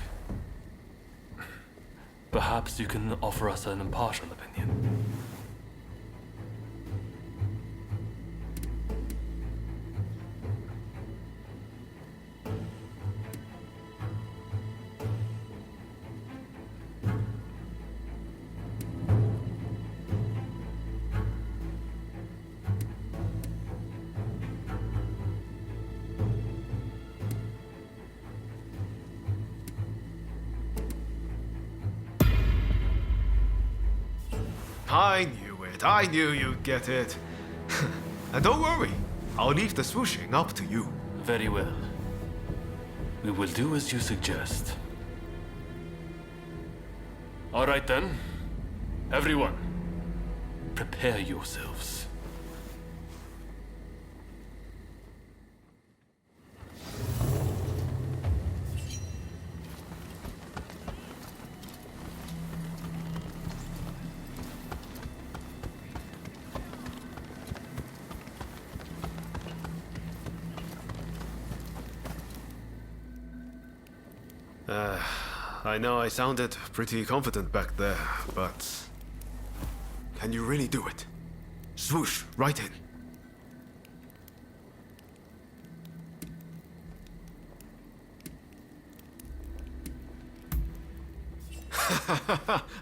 S18: Perhaps you can offer us an impartial opinion.
S15: I knew it. I knew you'd get it. And don't worry, I'll leave the swooshing up to you.
S18: Very well. We will do as you suggest. All right then. Everyone, prepare yourselves.
S15: I know I sounded pretty confident back there, but... Can you really do it? Swoosh, right in.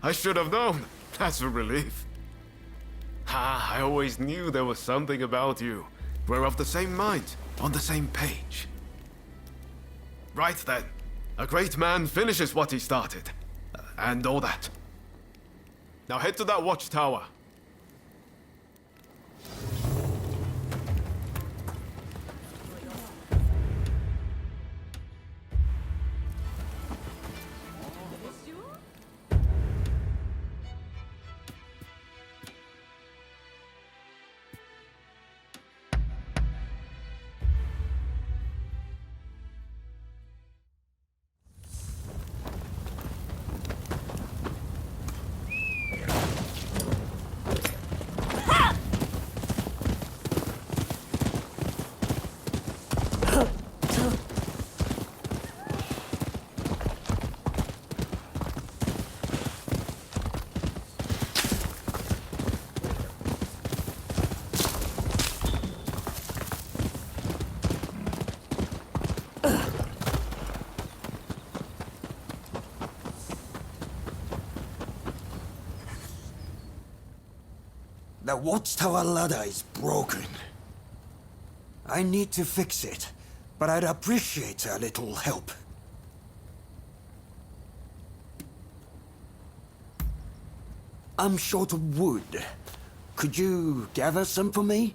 S15: I should have known. That's a relief. I always knew there was something about you. We're of the same mind, on the same page. Right then. A great man finishes what he started. And all that. Now head to that watchtower.
S2: The watchtower ladder is broken. I need to fix it, but I'd appreciate a little help. I'm short of wood. Could you gather some for me?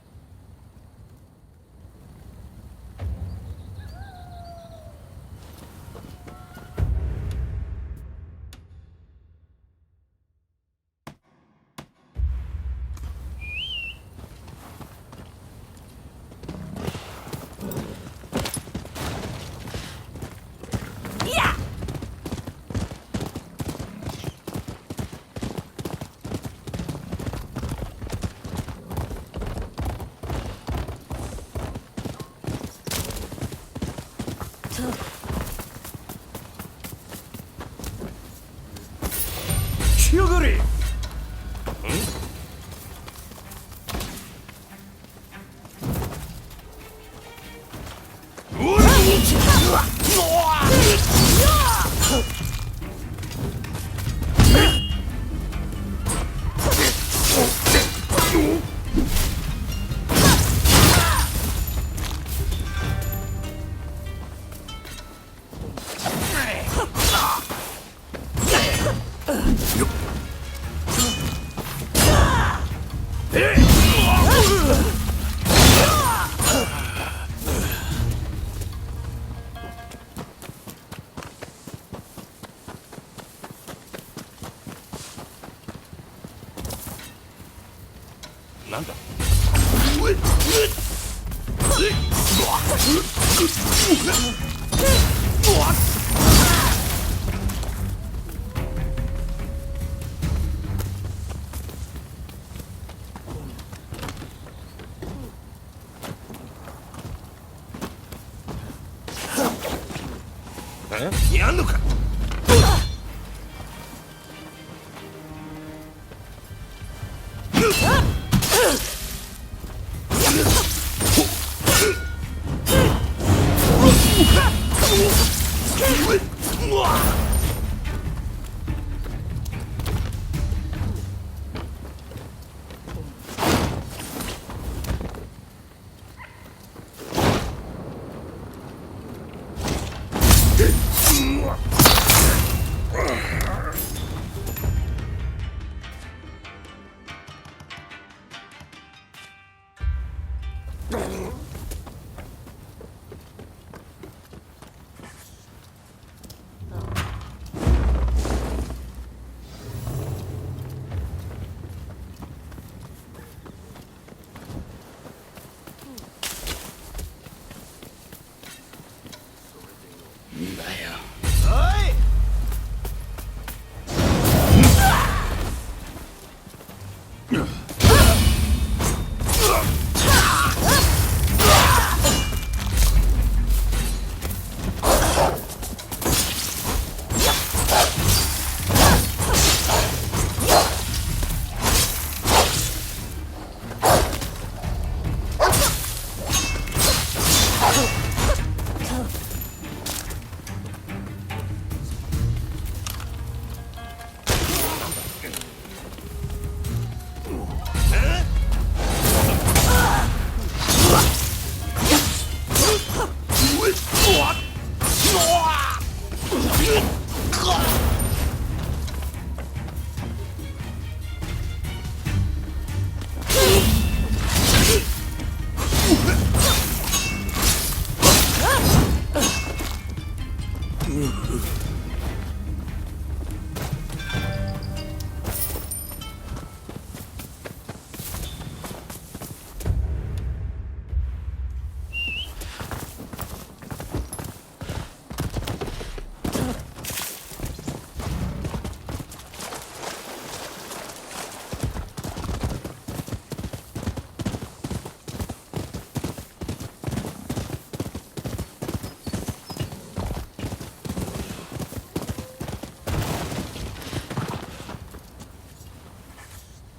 S10: やんのか。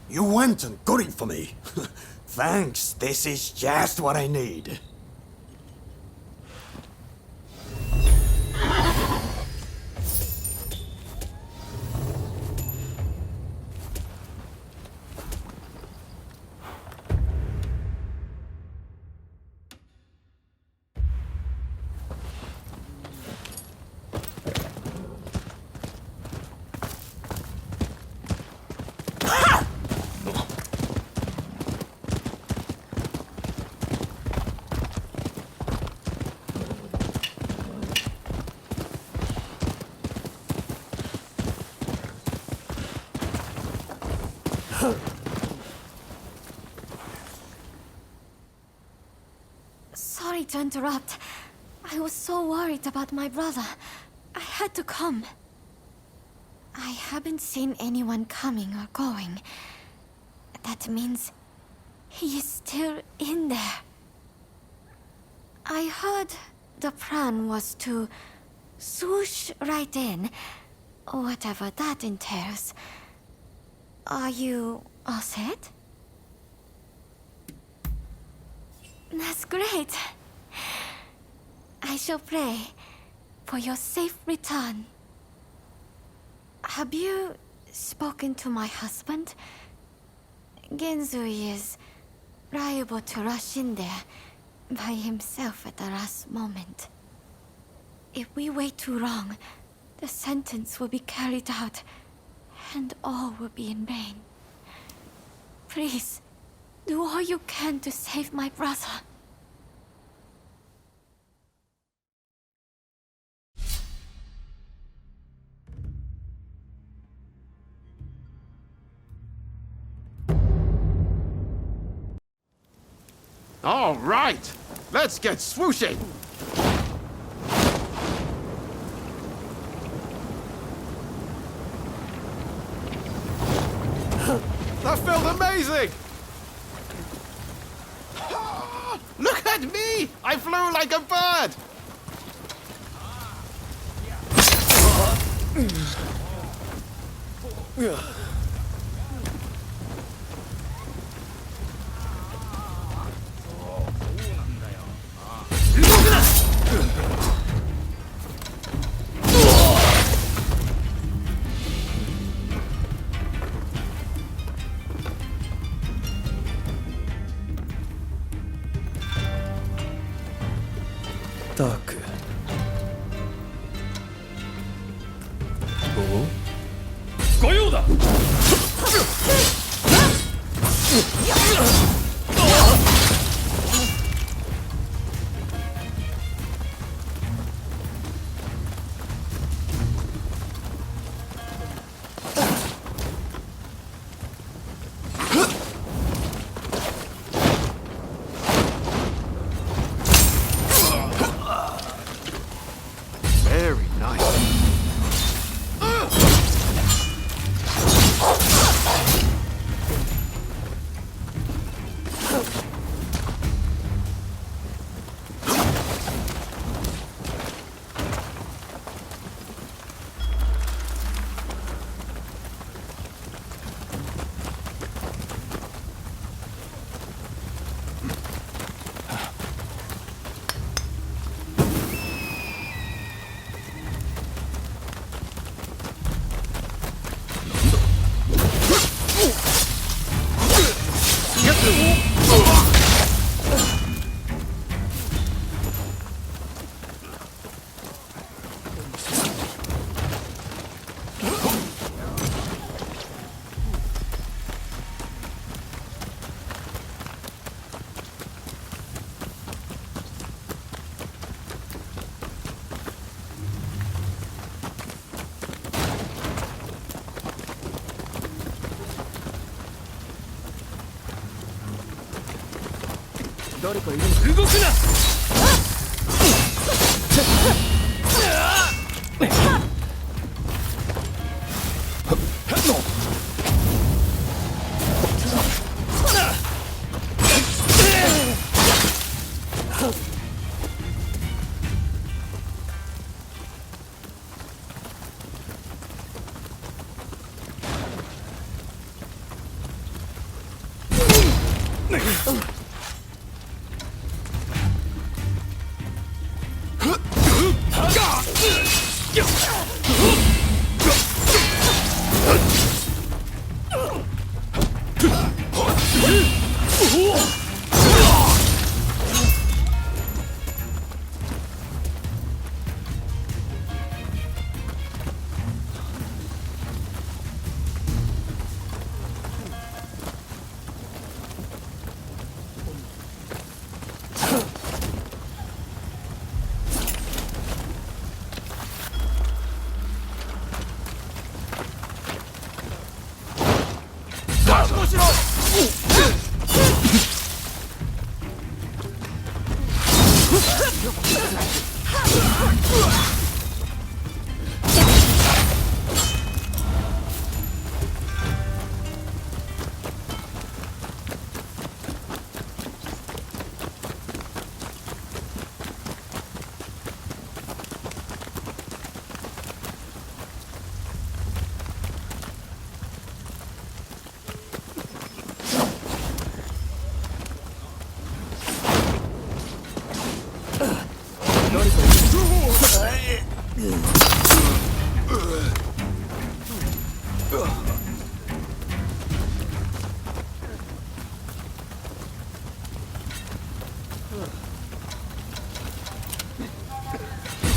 S10: You went and got it for me. Thanks, this is just what I need.
S8: Sorry to interrupt. I was so worried about my brother. I had to come. I haven't seen anyone coming or going. That means he is still in there. I heard the plan was to swoosh right in, whatever that entails. Are you all set? That's great. I shall pray for your safe return. Have you spoken to my husband? Genzui is liable to rush in there by himself at the last moment. If we wait too long, the sentence will be carried out, and all will be in vain. Please, do all you can to save my brother.
S15: All right, let's get swooshing. amazing! Look at me! I flew like a bird!
S10: Dark.
S6: 御用だ。
S15: Very nice.
S10: 誰かいるの？
S6: 動くな。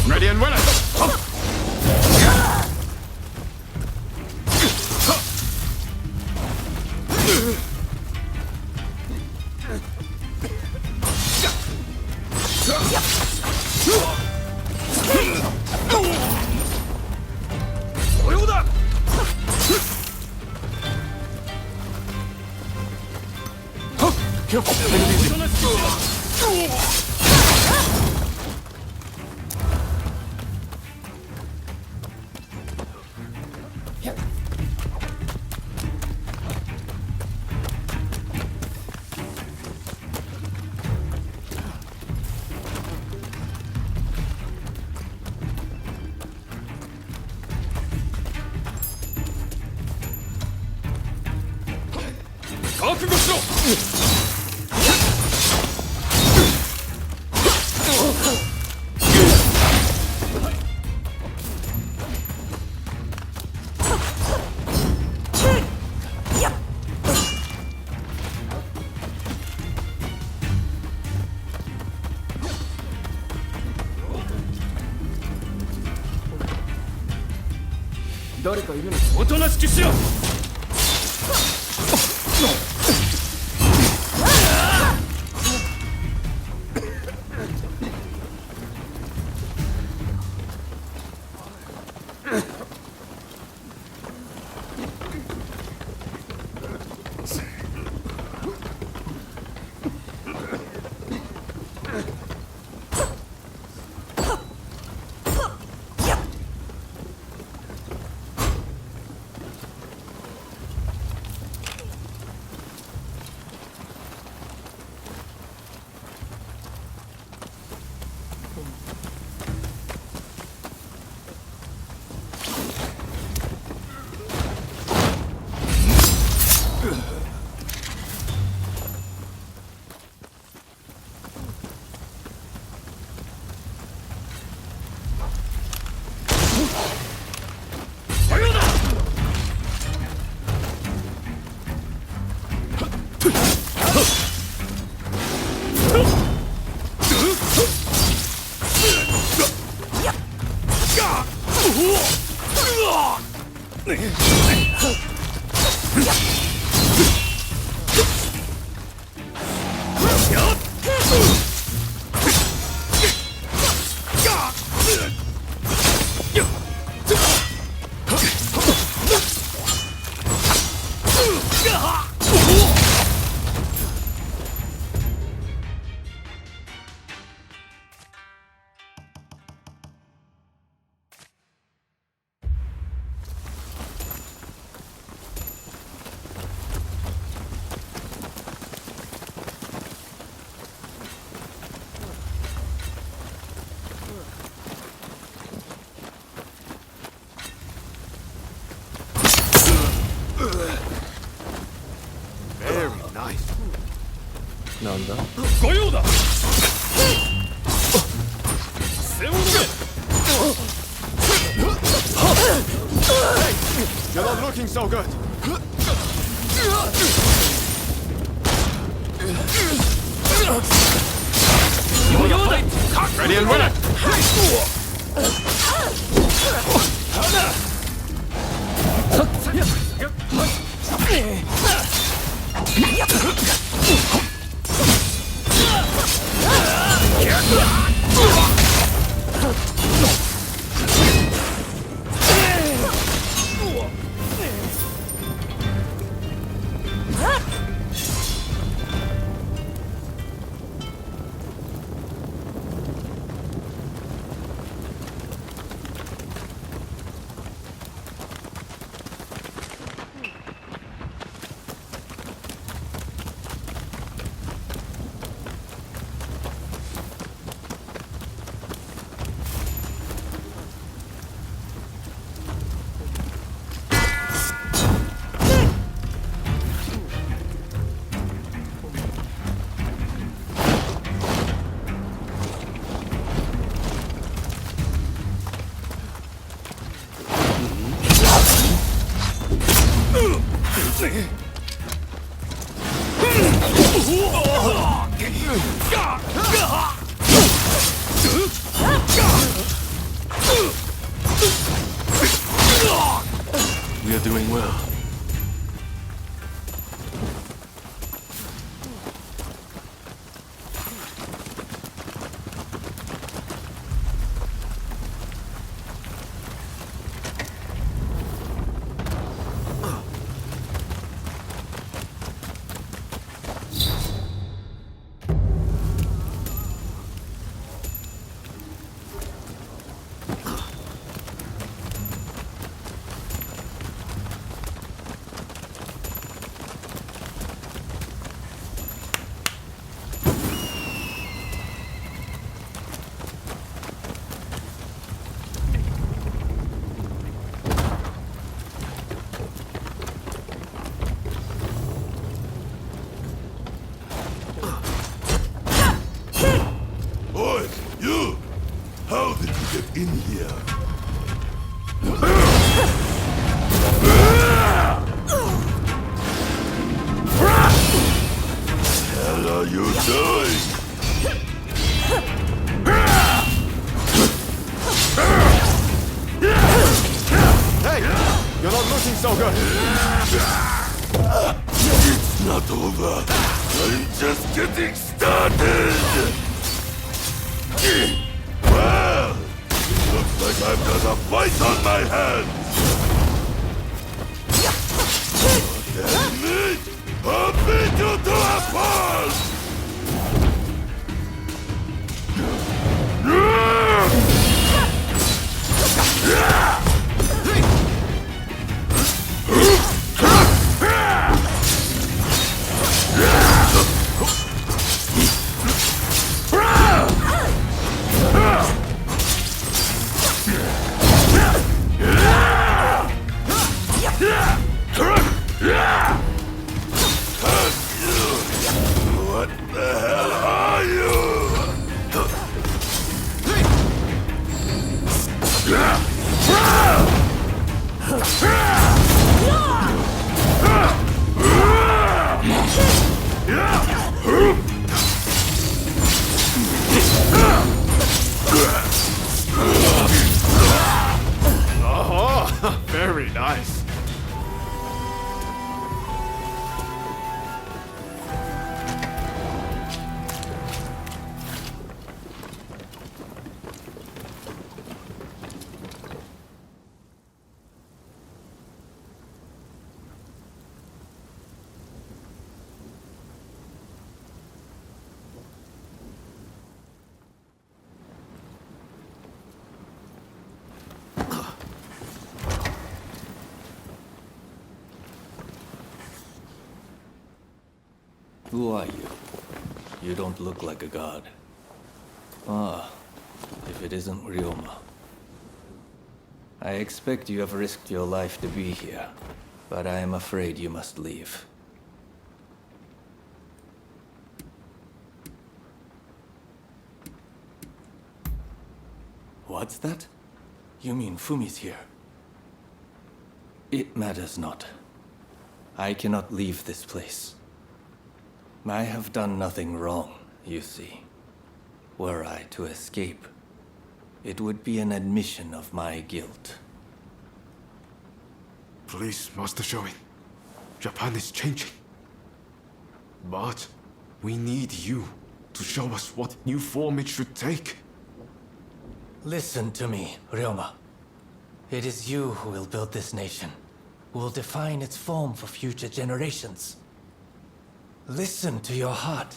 S15: Ready and willing.
S6: 覚悟しろ。
S14: 誰かいるの？
S6: おとなしくしろ。なんだ？御用だ。背負め。
S15: You're not looking so good.
S6: Ready and ready.
S16: get in here? What are you doing?
S12: Hey! You're not looking so good!
S16: It's not over. I'm just getting started! Well, it looks like I've got a fight on my hands! Damn it! I'll beat you to a pulp! What the hell are you?
S12: Oh, very nice.
S11: Who are you? You don't look like a god. Ah, if it isn't Ryoma. I expect you have risked your life to be here, but I am afraid you must leave. What's that? You mean Fumi's here? It matters not. I cannot leave this place. I have done nothing wrong, you see. Were I to escape, it would be an admission of my guilt.
S15: Please, Master Shoin. Japan is changing. But we need you to show us what new form it should take.
S11: Listen to me, Ryoma. It is you who will build this nation, who will define its form for future generations. Listen to your heart.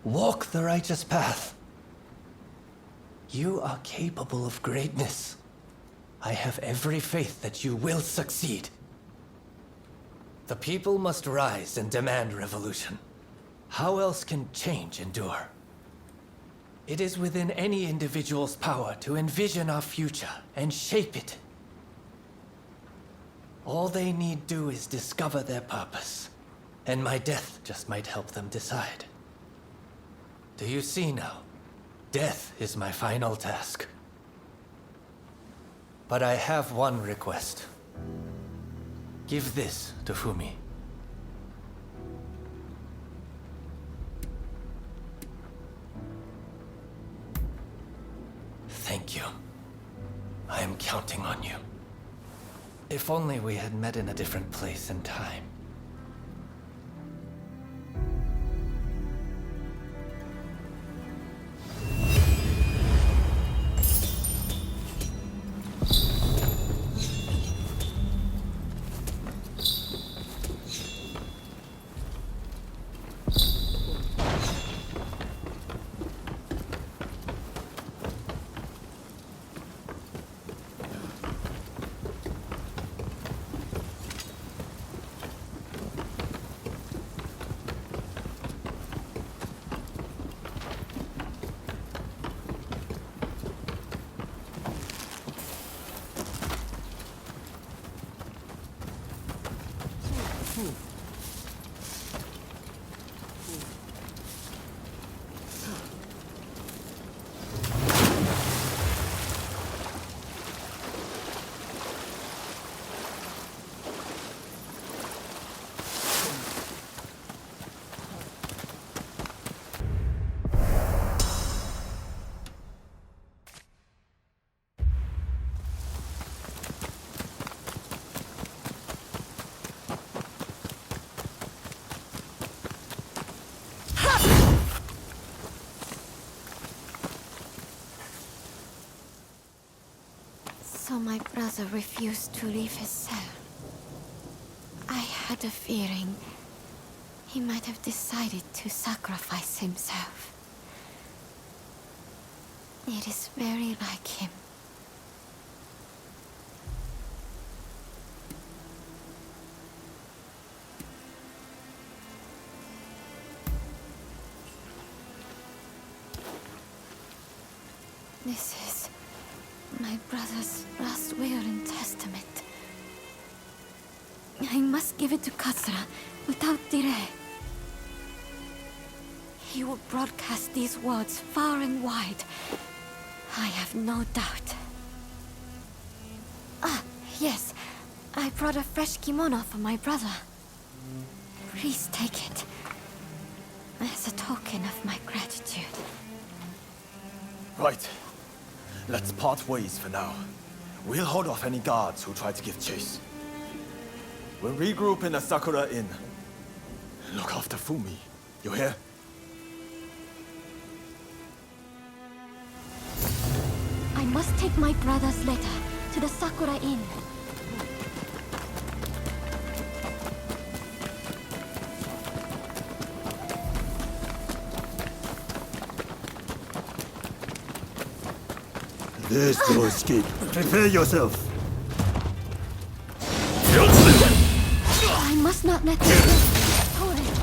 S11: Walk the righteous path. You are capable of greatness. I have every faith that you will succeed. The people must rise and demand revolution. How else can change endure? It is within any individual's power to envision our future and shape it. All they need do is discover their purpose. And my death just might help them decide. Do you see now? Death is my final task. But I have one request. Give this to Fumi. Thank you. I am counting on you. If only we had met in a different place and time.
S8: my brother refused to leave his cell. I had a feeling he might have decided to sacrifice himself. It is very like him. This is my brother's last will and testament. I must give it to Katsura without delay. He will broadcast these words far and wide. I have no doubt. Ah, yes. I brought a fresh kimono for my brother. Please take it as a token of my gratitude.
S11: Right. Let's part ways for now. We'll hold off any guards who try to give chase. We'll regroup in the Sakura Inn. Look after Fumi. You hear?
S8: I must take my brother's letter to the Sakura Inn.
S16: There's no escape. Prepare yourself.
S8: I must not let this hold it.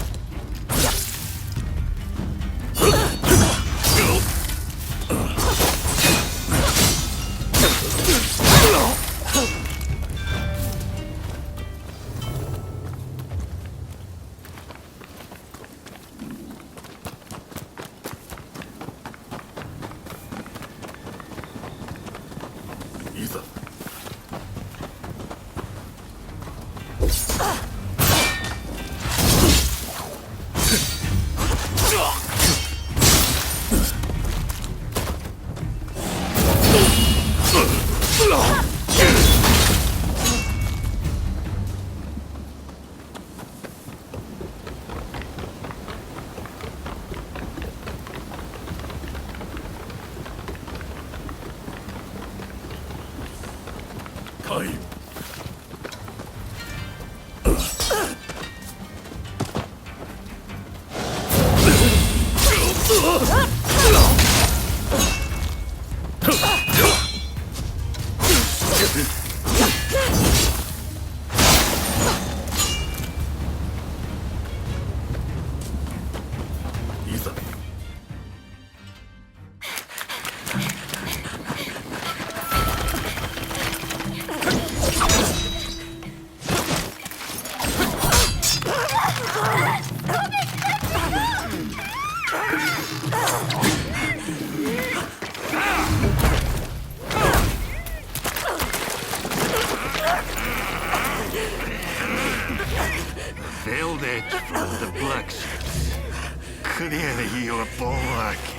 S16: Veiled edge from the black ships. Clearly you're bulwarky,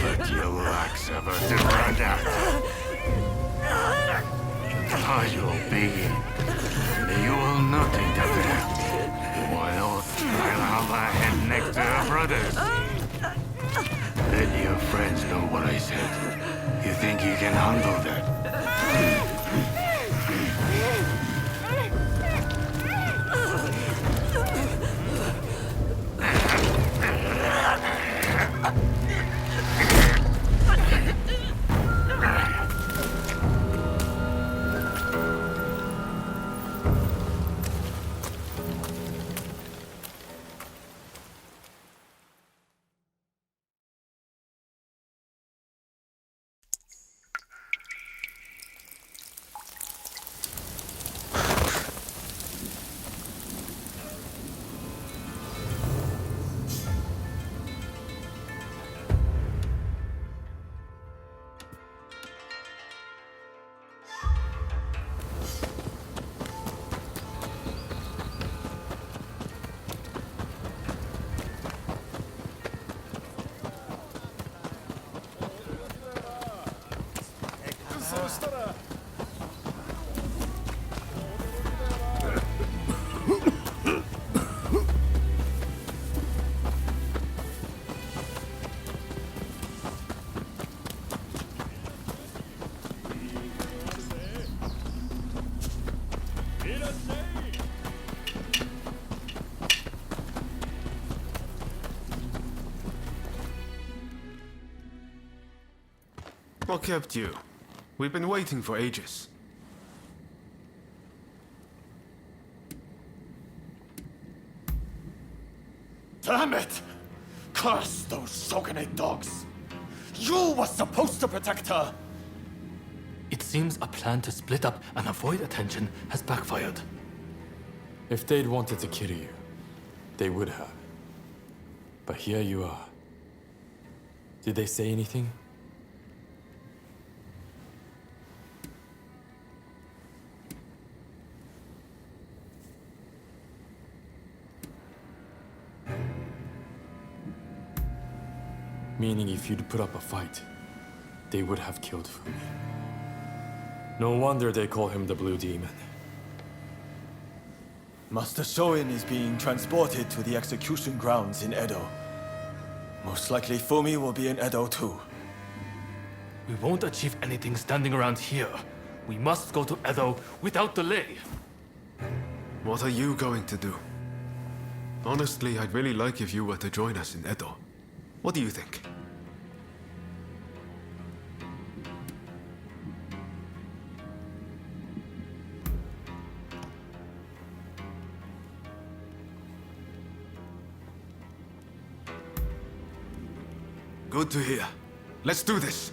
S16: but your luck's about to run out. Are you begin? You will not interfere. While I'll head next to her brothers. Let your friends know what I said. You think you can handle that?
S15: What kept you? We've been waiting for ages.
S10: Damn it! Curse those Shogunate dogs! You were supposed to protect her!
S17: It seems a plan to split up and avoid attention has backfired. If they'd wanted to kill you, they would have. But here you are. Did they say anything? Meaning if you'd put up a fight, they would have killed Fumi. No wonder they call him the Blue Demon.
S11: Master Shoin is being transported to the execution grounds in Edo. Most likely Fumi will be in Edo too.
S6: We won't achieve anything standing around here. We must go to Edo without delay.
S15: What are you going to do? Honestly, I'd really like if you were to join us in Edo. What do you think? Good to hear. Let's do this.